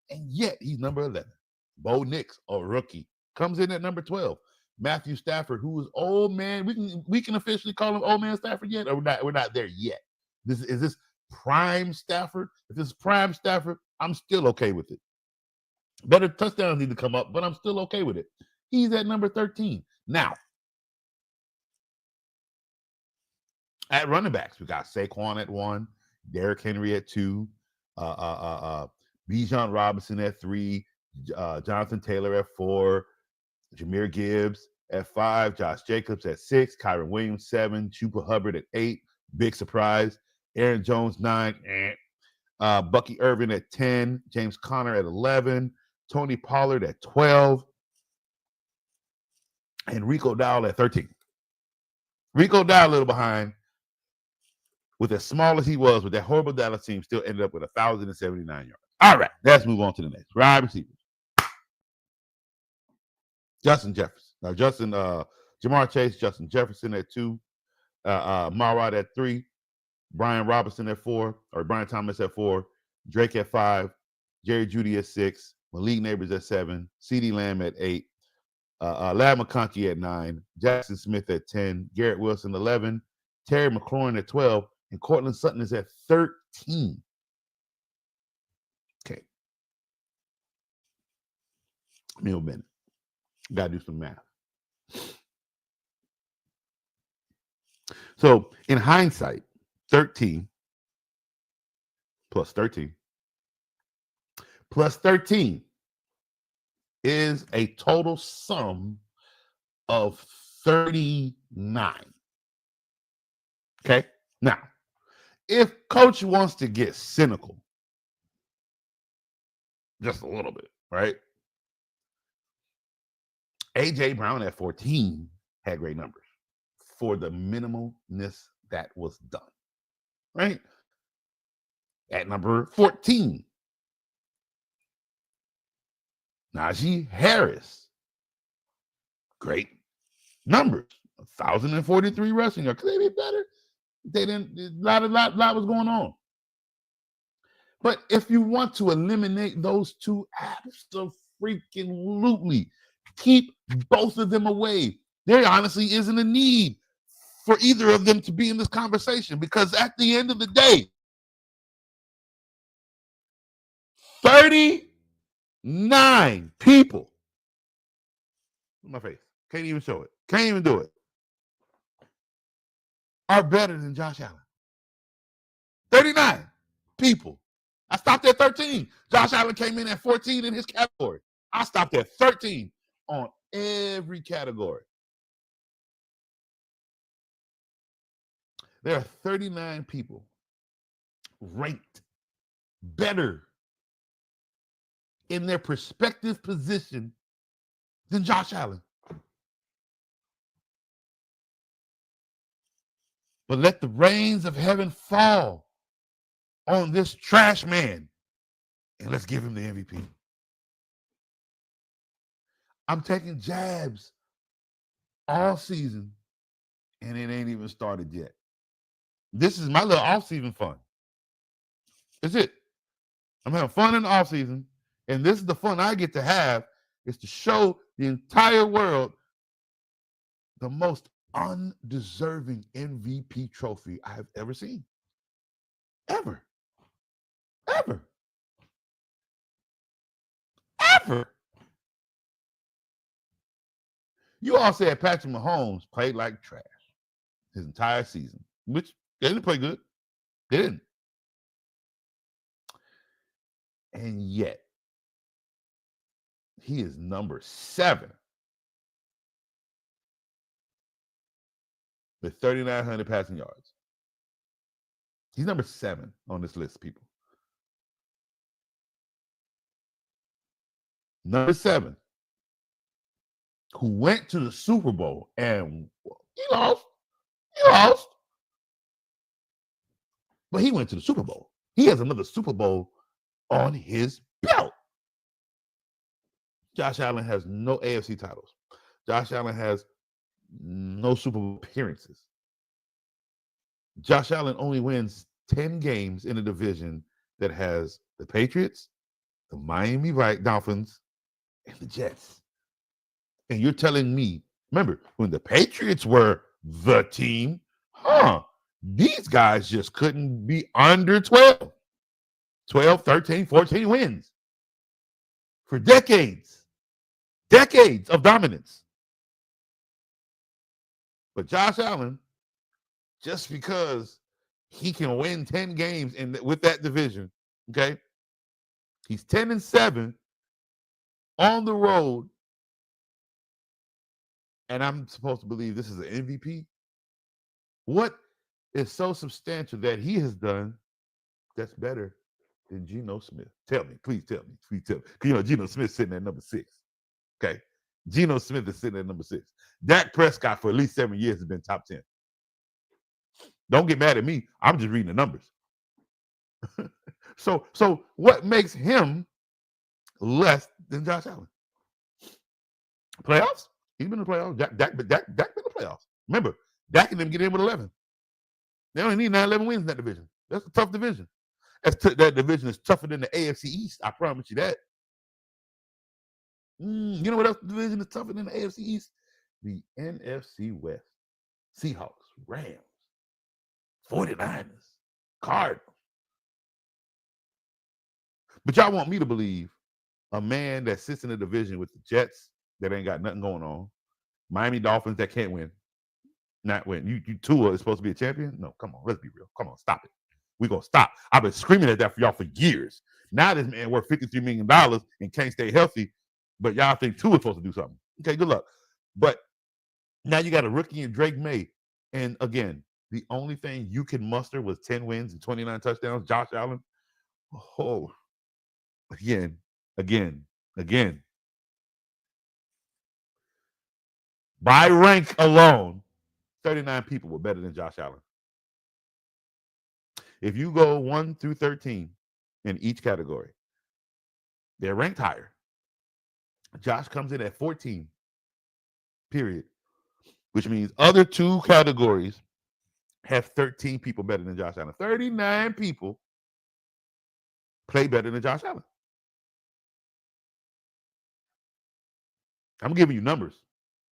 And yet he's number 11. Bo Nix, a rookie, comes in at number 12. Matthew Stafford, who is old man. We can officially call him old man Stafford yet, or we're not there yet. Is this prime Stafford? If this is prime Stafford, I'm still okay with it. Better touchdowns need to come up, but I'm still okay with it. He's at number 13. Now, at running backs, we got Saquon at 1, Derrick Henry at 2, Bijan Robinson at 3, Jonathan Taylor at 4, Jahmyr Gibbs at 5, Josh Jacobs at 6, Kyron Williams 7, Chuba Hubbard at 8, big surprise, Aaron Jones 9, Bucky Irvin at 10, James Conner at 11, Tony Pollard at 12, and Rico Dowdle at 13. Rico Dowdle a little behind. With as small as he was with that horrible Dallas team, still ended up with 1,079 yards. All right, let's move on to the next. Wide receivers. Justin Jefferson. Jamar Chase, Justin Jefferson at 2. Marrod at 3. Brian Robinson at 4. Or Brian Thomas at 4. Drake at 5. Jerry Jeudy at 6. Malik Neighbors at 7. CeeDee Lamb at 8. Ladd McConkey at 9. Jackson Smith at 10. Garrett Wilson 11. Terry McLaurin at 12. And Cortland Sutton is at 13. Okay. Give me a minute. Got to do some math. So in hindsight, 13 plus 13 plus 13 is a total sum of 39. Okay. Now, if coach wants to get cynical, just a little bit, right? A.J. Brown at 14 had great numbers for the minimalness that was done, right? At number 14, Najee Harris, great numbers, 1,043 rushing yards. Could they be better? They didn't. A lot was going on. But if you want to eliminate those two, absolutely keep both of them away. There honestly isn't a need for either of them to be in this conversation because at the end of the day, 39 people. My face. Can't even show it. Can't even do it. Are better than Josh Allen. 39 people. I stopped at 13. Josh Allen came in at 14 in his category. I stopped at 13 on every category. There are 39 people ranked better in their prospective position than Josh Allen. But let the rains of heaven fall on this trash man and let's give him the MVP. I'm taking jabs all season and it ain't even started yet. This is my little off-season fun. That's it. I'm having fun in the off-season, and this is the fun I get to have is to show the entire world the most undeserving MVP trophy I have ever seen. Ever. Ever. Ever. You all said Patrick Mahomes played like trash his entire season, which they didn't play good. They didn't. And yet, he is number 7 with 3,900 passing yards. He's number 7 on this list, people. Number 7 who went to the Super Bowl and he lost. He lost. But he went to the Super Bowl. He has another Super Bowl on his belt. Josh Allen has no AFC titles. Josh Allen has no Super Bowl appearances. Josh Allen only wins 10 games in a division that has the Patriots, the Miami Dolphins, and the Jets. And you're telling me, remember, when the Patriots were the team, these guys just couldn't be under 12. 12, 13, 14 wins for decades. Decades of dominance. But Josh Allen, just because he can win 10 games with that division, okay? He's 10-7 on the road, and I'm supposed to believe this is an MVP. What is so substantial that he has done that's better than Geno Smith? Tell me, please tell me, please tell me. Because Geno Smith's sitting at number 6. Okay. Geno Smith is sitting at number 6. Dak Prescott for at least 7 years has been top 10. Don't get mad at me. I'm just reading the numbers. So what makes him less than Josh Allen? Playoffs? He's been in the playoffs. Dak been in the playoffs. Remember, Dak and them get in with 11. They only need 9-11 wins in that division. That's a tough division. That division is tougher than the AFC East. I promise you that. You know what else division is tougher than the AFC East? The NFC West. Seahawks, Rams, 49ers, Cardinals. But y'all want me to believe a man that sits in a division with the Jets that ain't got nothing going on, Miami Dolphins that can't win, not win. You Tua is supposed to be a champion? No, come on, let's be real. Come on, stop it. We're going to stop. I've been screaming at that for y'all for years. Now this man worth $53 million and can't stay healthy, but y'all think Tua is supposed to do something. Okay, good luck. But now you got a rookie in Drake May. And again, the only thing you can muster was 10 wins and 29 touchdowns. Josh Allen. Oh, again. By rank alone, 39 people were better than Josh Allen. If you go 1 through 13 in each category, they're ranked higher. Josh comes in at 14, period, which means other 2 categories have 13 people better than Josh Allen. 39 people play better than Josh Allen. I'm giving you numbers.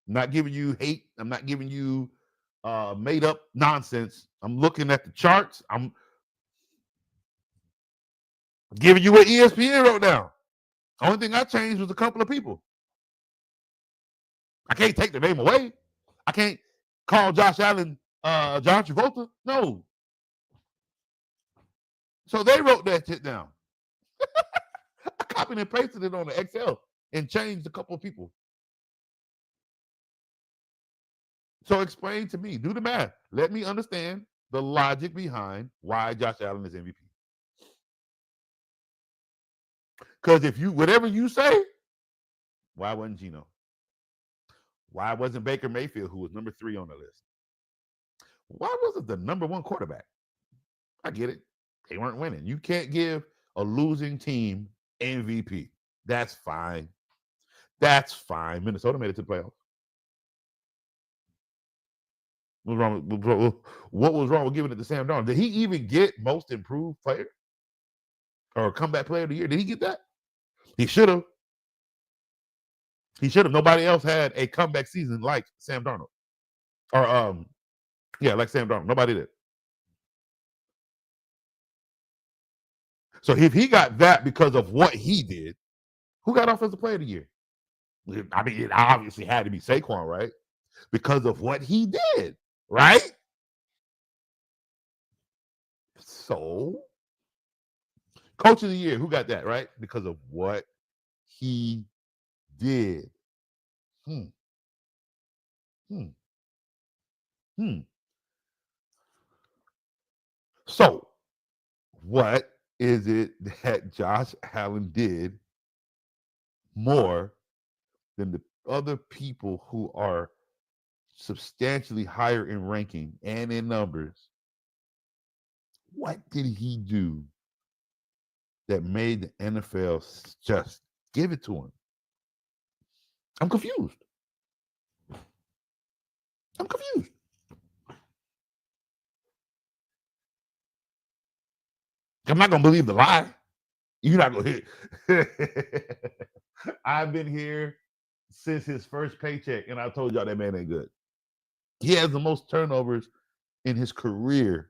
I'm not giving you hate. I'm not giving you made up nonsense. I'm looking at the charts. I'm giving you what ESPN wrote down. The only thing I changed was a couple of people. I can't take the name away. I can't call Josh Allen John Travolta. No. So they wrote that shit down. I copied and pasted it on the Excel and changed a couple of people. So explain to me, do the math. Let me understand the logic behind why Josh Allen is MVP. Because if whatever you say, why wasn't Geno? Why wasn't Baker Mayfield, who was number 3 on the list? Why wasn't the number 1 quarterback? I get it. They weren't winning. You can't give a losing team MVP. That's fine. That's fine. Minnesota made it to the playoffs. What was wrong with giving it to Sam Darnold? Did he even get most improved player or comeback player of the year? Did he get that? He should have. Nobody else had a comeback season like Sam Darnold. Or like Sam Darnold. Nobody did. So if he got that because of what he did, who got offensive player of the year? I mean, it obviously had to be Saquon, right? Because of what he did, right? So, coach of the year, who got that, right? Because of what he did. So, what is it that Josh Allen did more than the other people who are substantially higher in ranking and in numbers, what did he do that made the NFL just give it to him? I'm confused. I'm confused. I'm not gonna believe the lie. You're not gonna hit. I've been here since his first paycheck, and I told y'all that man ain't good. He has the most turnovers in his career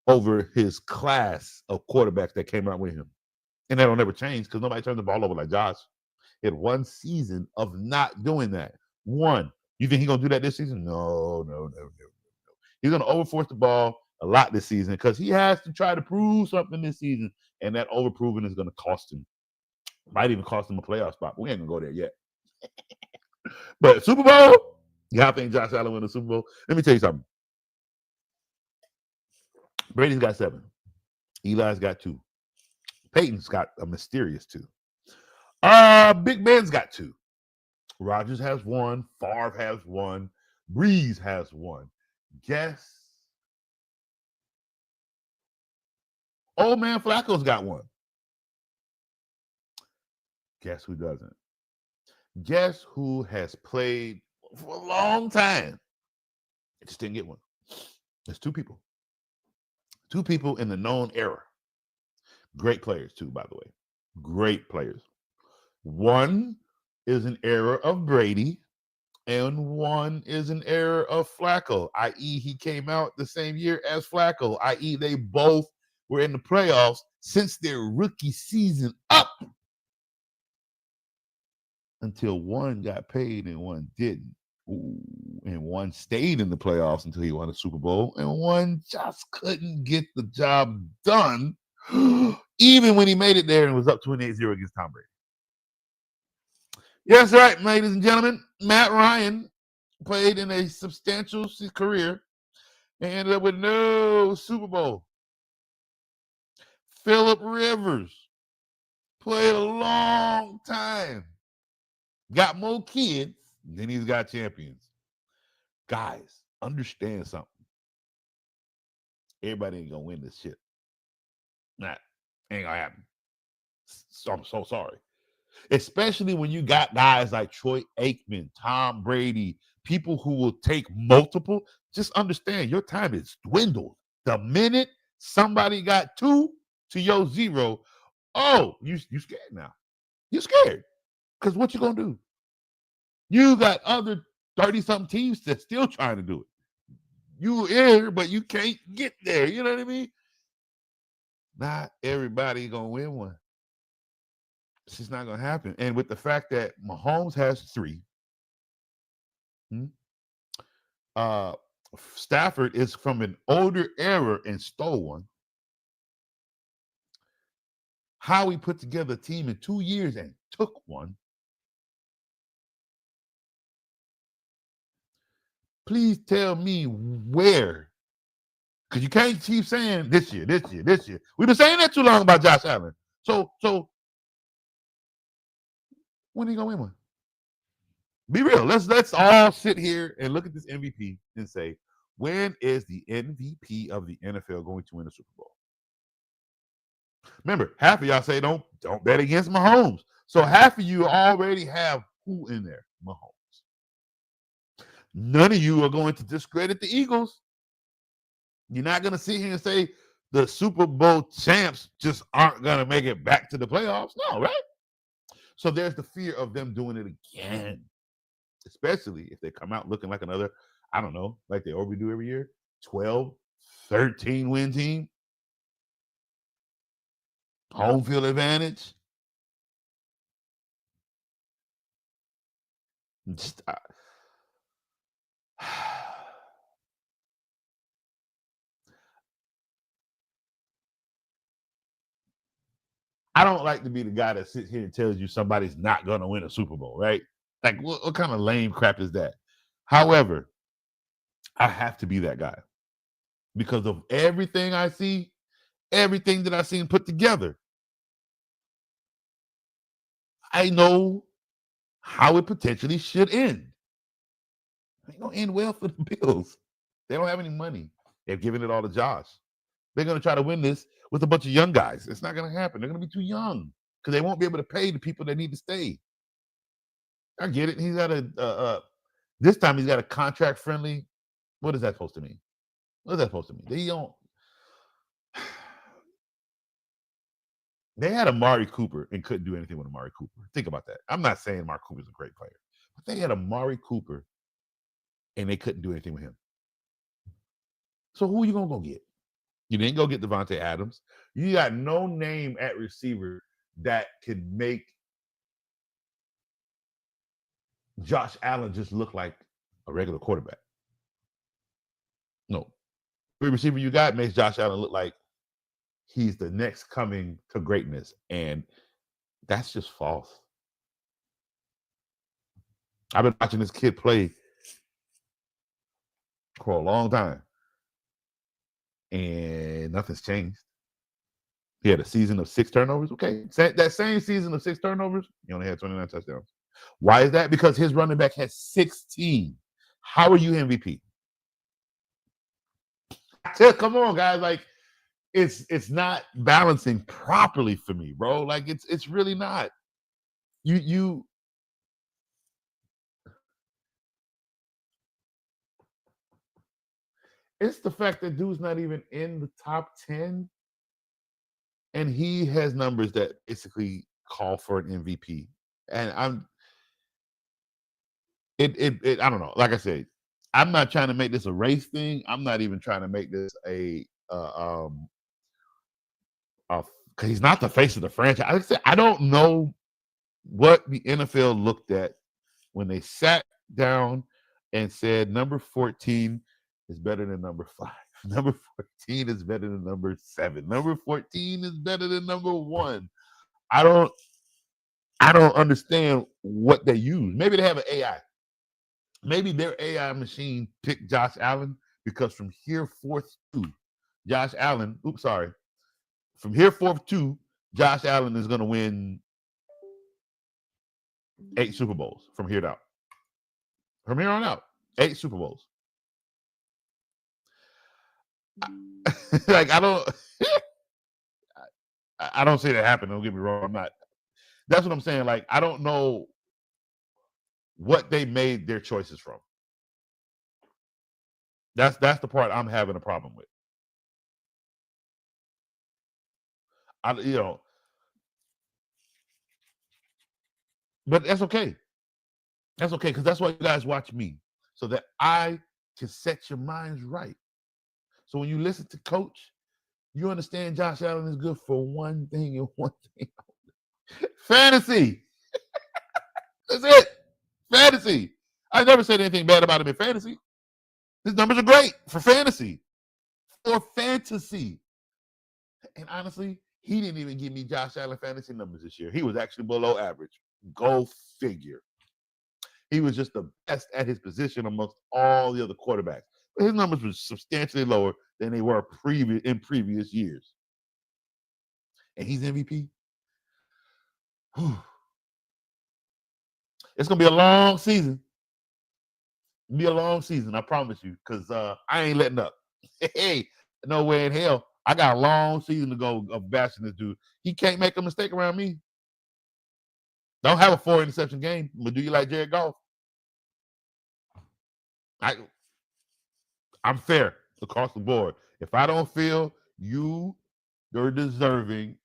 over his class of quarterbacks that came out with him. And that'll never change because nobody turns the ball over like Josh. He had one season of not doing that. One. You think he's gonna do that this season? No. He's gonna overforce the ball a lot this season because he has to try to prove something this season, and that overproving is gonna cost him. Might even cost him a playoff spot. We ain't gonna go there yet. But Super Bowl, y'all think Josh Allen win the Super Bowl? Let me tell you something. Brady's got 7. Eli's got 2. Peyton's got a mysterious 2. Big Ben's got 2. Rodgers has 1. Favre has 1. Breeze has 1. Guess old man Flacco's got 1. Guess who doesn't? Guess who has played for a long time? I just didn't get one. There's 2 people. 2 people in the known era. Great players, too, by the way. Great players. One is an era of Brady, and one is an era of Flacco, i.e. he came out the same year as Flacco, i.e. they both were in the playoffs since their rookie season up until one got paid and one didn't. Ooh, and one stayed in the playoffs until he won a Super Bowl, and one just couldn't get the job done even when he made it there and was up 28-0 against Tom Brady. Yes, right, ladies and gentlemen. Matt Ryan played in a substantial career and ended up with no Super Bowl. Phillip Rivers played a long time. Got more kids than he's got champions. Guys, understand something. Everybody ain't gonna win this shit. Nah, ain't gonna happen. So I'm so sorry. Especially when you got guys like Troy Aikman, Tom Brady, people who will take multiple. Just understand your time is dwindled. The minute somebody got 2 to your 0, oh, you scared now. You're scared. Because what you gonna do? You got other 30-something teams that's still trying to do it. You here, but you can't get there. You know what I mean? Not everybody gonna win one. It's just not gonna happen. And with the fact that Mahomes has 3, Stafford is from an older era and stole one. Howie put together a team in 2 years and took one. Please tell me where. Because you can't keep saying this year. We've been saying that too long about Josh Allen. So when are you gonna win one? Be real. Let's all sit here and look at this MVP and say, when is the MVP of the NFL going to win a Super Bowl? Remember, half of y'all say don't bet against Mahomes. So half of you already have who in there? Mahomes. None of you are going to discredit the Eagles. You're not going to sit here and say the Super Bowl champs just aren't going to make it back to the playoffs. No, right? So there's the fear of them doing it again, especially if they come out looking like another, I don't know, like they always do every year, 12, 13 win team. Home field advantage. Just, I don't like to be the guy that sits here and tells you somebody's not going to win a Super Bowl, right? Like, what kind of lame crap is that? However, I have to be that guy because of everything I see, everything that I've seen put together. I know how it potentially should end. It ain't gonna end well for the Bills. They don't have any money. They've given it all to Josh. They're gonna try to win this with a bunch of young guys. It's not gonna happen. They're gonna be too young because they won't be able to pay the people that need to stay. I get it. He's got this time he's got a contract friendly. What is that supposed to mean? What is that supposed to mean? They had Amari Cooper and couldn't do anything with Amari Cooper. Think about that. I'm not saying Amari Cooper's a great player, but they had Amari Cooper and they couldn't do anything with him. So who are you gonna go get? You didn't go get Devontae Adams. You got no name at receiver that can make Josh Allen just look like a regular quarterback. No. Every receiver you got makes Josh Allen look like he's the next coming to greatness. And that's just false. I've been watching this kid play for a long time. And nothing's changed. He had a season of 6 turnovers. Okay. That same season of 6 turnovers, he only had 29 touchdowns. Why is that? Because his running back has 16. How are you MVP? Come on, guys. Like, it's not balancing properly for me, bro. Like, it's really not. You it's the fact that dude's not even in the top 10, and he has numbers that basically call for an MVP. And I don't know. Like I said, I'm not trying to make this a race thing. I'm not even trying to make this because he's not the face of the franchise. I don't know what the NFL looked at when they sat down and said number 14 is better than number 5. Number 14 is better than number 7. Number 14 is better than number 1. I don't understand what they use. Maybe they have an AI. Maybe their AI machine picked Josh Allen because from here forth to Josh Allen, from here forth to Josh Allen is going to win 8 Super Bowls from here out. From here on out, 8 Super Bowls. Like, I don't see that happen. Don't get me wrong. I'm not. That's what I'm saying. Like, I don't know what they made their choices from. That's the part I'm having a problem with. But that's okay. That's okay, because that's why you guys watch me, so that I can set your minds right. So when you listen to Coach, you understand Josh Allen is good for one thing and one thing only. Fantasy. That's it. Fantasy. I never said anything bad about him in fantasy. His numbers are great for fantasy. For fantasy. And honestly, he didn't even give me Josh Allen fantasy numbers this year. He was actually below average. Go figure. He was just the best at his position amongst all the other quarterbacks. But his numbers were substantially lower than they were in previous years. And he's MVP. Whew. It's going to be a long season. It'll be a long season, I promise you, because I ain't letting up. Hey, no way in hell. I got a long season to go of bashing this dude. He can't make a mistake around me. Don't have a 4 interception game, but do you like Jared Goff? I'm fair across the board. If I don't feel you're deserving,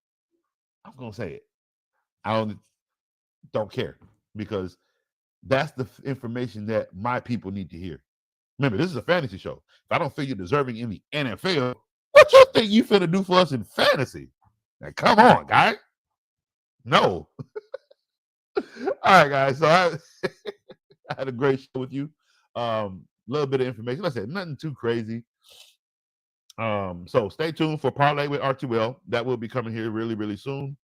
I'm gonna say it. I don't care, because that's the information that my people need to hear. Remember, this is a fantasy show. If I don't feel you're deserving in the NFL, what you think you finna do for us in fantasy? Now, come on, guys. No. All right, guys. So I had a great show with you. Little bit of information. Like I said, nothing too crazy. So stay tuned for Parlay with R2L. That will be coming here really, really soon.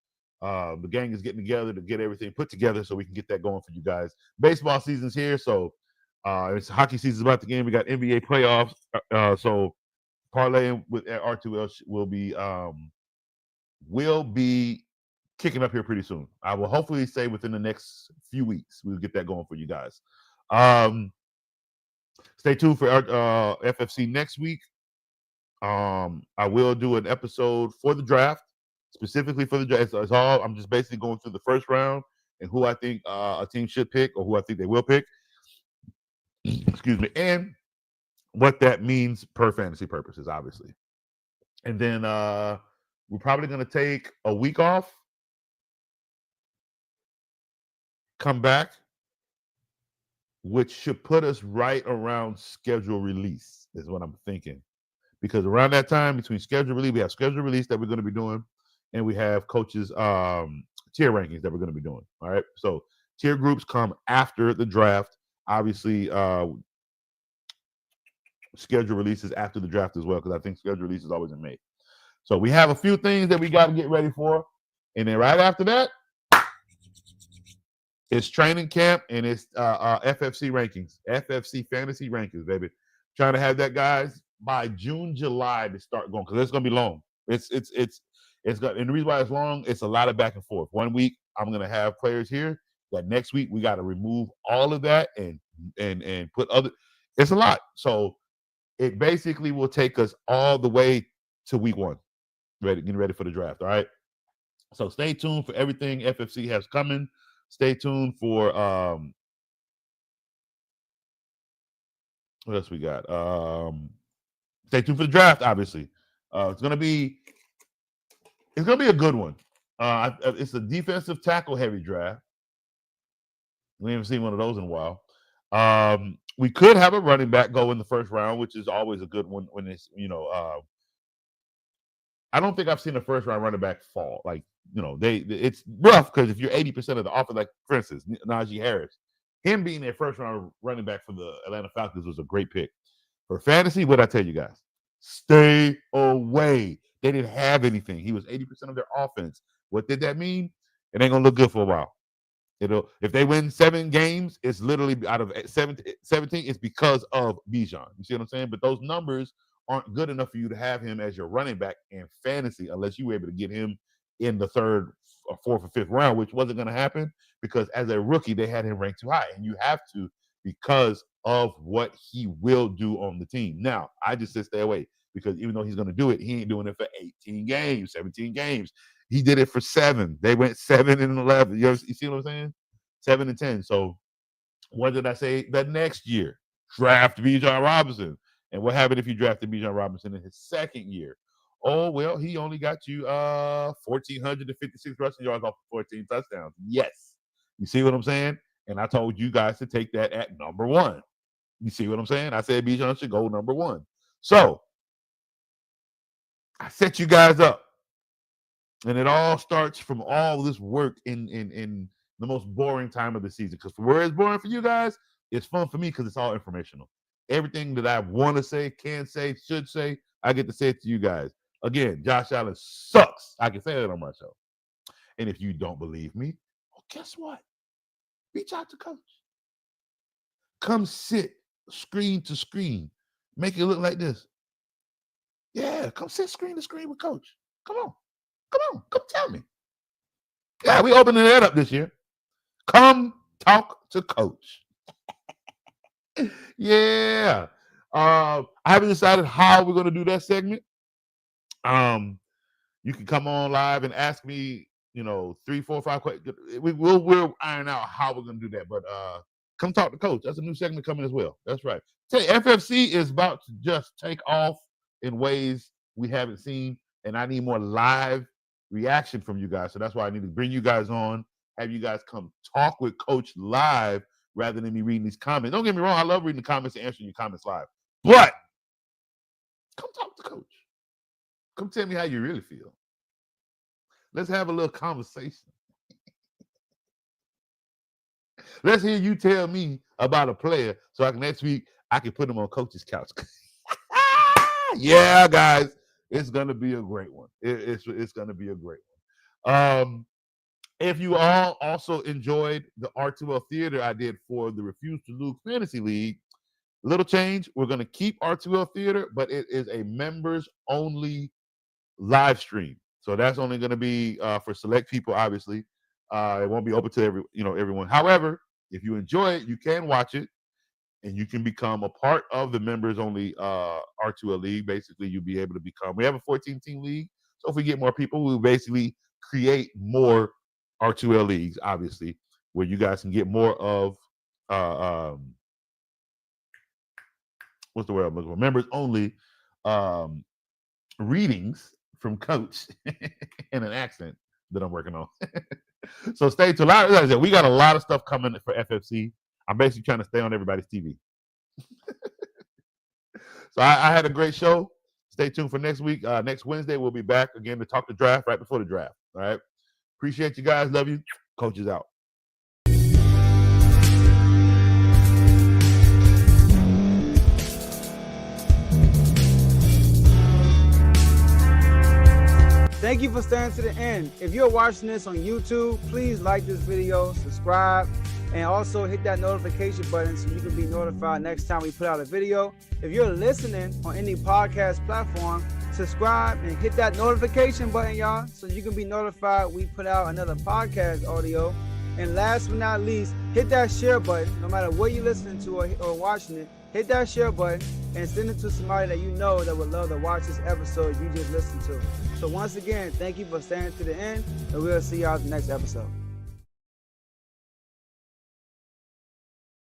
The gang is getting together to get everything put together so we can get that going for you guys. Baseball season's here, so it's hockey season's about to begin. We got NBA playoffs. So Parlay with R2L will be kicking up here pretty soon. I will hopefully say within the next few weeks we'll get that going for you guys. Stay tuned for our FFC next week. I will do an episode for the draft, specifically for the draft. It's all I'm just basically going through the first round and who I think a team should pick or who I think they will pick. Excuse me, and what that means per fantasy purposes, obviously. And then we're probably going to take a week off, come back, which should put us right around schedule release, is what I'm thinking. Because around that time, between schedule release, we have schedule release that we're going to be doing, and we have coaches tier rankings that we're going to be doing. All right. So tier groups come after the draft. Obviously, schedule releases after the draft as well, because I think schedule release is always in May. So we have a few things that we got to get ready for. And then right after that, it's training camp and it's FFC rankings, FFC fantasy rankings, baby. Trying to have that, guys, by June, July to start going, because it's going to be long. It's got, and the reason why it's long, it's a lot of back and forth. 1 week, I'm going to have players here. That next week, we got to remove all of that and put other. It's a lot. So it basically will take us all the way to week 1, getting ready for the draft. All right. So stay tuned for everything FFC has coming. Stay tuned for what else we got? Stay tuned for the draft. Obviously, it's gonna be a good one. It's a defensive tackle heavy draft. We haven't seen one of those in a while. We could have a running back go in the first round, which is always a good one when it's, I don't think I've seen a first round running back fall. Like, it's rough because if you're 80% of the offense, like for instance, Najee Harris, him being their first round running back for the Atlanta Falcons was a great pick. For fantasy, what I tell you guys, stay away. They didn't have anything. He was 80% of their offense. What did that mean? It ain't gonna look good for a while. If they win 7 games, it's literally out of 17, it's because of Bijan. You see what I'm saying? But those numbers aren't good enough for you to have him as your running back in fantasy unless you were able to get him in the 3rd or 4th or 5th round, which wasn't going to happen because as a rookie, they had him ranked too high. And you have to because of what he will do on the team. Now, I just said stay away because even though he's going to do it, he ain't doing it for 18 games, 17 games. He did it for 7. They went 7 and 11. You see what I'm saying? 7 and 10. So what did I say? The next year, draft Bijan Robinson. And what happened if you drafted Bijan Robinson in his 2nd year? Oh, well, he only got you 1,456 rushing yards off 14 touchdowns. Yes. You see what I'm saying? And I told you guys to take that at number 1. You see what I'm saying? I said Bijan should go number 1. So I set you guys up. And it all starts from all this work in the most boring time of the season. Because where it's boring for you guys, it's fun for me because it's all informational. Everything that I want to say, can say, should say, I get to say it to you guys. Again, Josh Allen sucks. I can say that on my show. And if you don't believe me, well, guess what? Reach out to Coach. Come sit screen to screen. Make it look like this. Yeah, come sit screen to screen with Coach. Come on. Come tell me. Yeah, we opening that up this year. Come talk to Coach. Yeah. I haven't decided how we're going to do that segment. You can come on live and ask me, 3, 4, 5 questions. We'll iron out how we're going to do that. But come talk to Coach. That's a new segment coming as well. That's right. FFC is about to just take off in ways we haven't seen, and I need more live reaction from you guys. So that's why I need to bring you guys on, have you guys come talk with Coach live rather than me reading these comments. Don't get me wrong. I love reading the comments and answering your comments live. But come talk to Coach. Come tell me how you really feel. Let's have a little conversation. Let's hear you tell me about a player so next week I can put him on Coach's couch. Yeah, guys. It's going to be a great one. It's going to be a great one. If you all also enjoyed the R2L Theater I did for the Refuse to Lose Fantasy League, little change. We're going to keep R2L Theater, but it is a members-only live stream. So that's only going to be for select people, obviously. It won't be open to everyone. However, if you enjoy it, you can watch it, and you can become a part of the members only R2L league. Basically, you'll be able to become. We have a 14-team league, so if we get more people, we'll basically create more R2L leagues, obviously, where you guys can get more of what's the word I'm looking for? Members only readings from Coach in an accent that I'm working on. So stay tuned. Like I said, we got a lot of stuff coming for FFC. I'm basically trying to stay on everybody's TV. So I had a great show. Stay tuned for next week. Next Wednesday, we'll be back again to talk the draft right before the draft. All right. Appreciate you guys. Love you. Coach is out. Thank you for staying to the end. If you're watching this on YouTube, please like this video, subscribe, and also hit that notification button so you can be notified next time we put out a video. If you're listening on any podcast platform, subscribe and hit that notification button, y'all, so you can be notified we put out another podcast audio. And last but not least, hit that share button. No matter what you're listening to or watching it, hit that share button and send it to somebody that you know that would love to watch this episode you just listened to. So once again, thank you for staying to the end, and we'll see y'all in the next episode.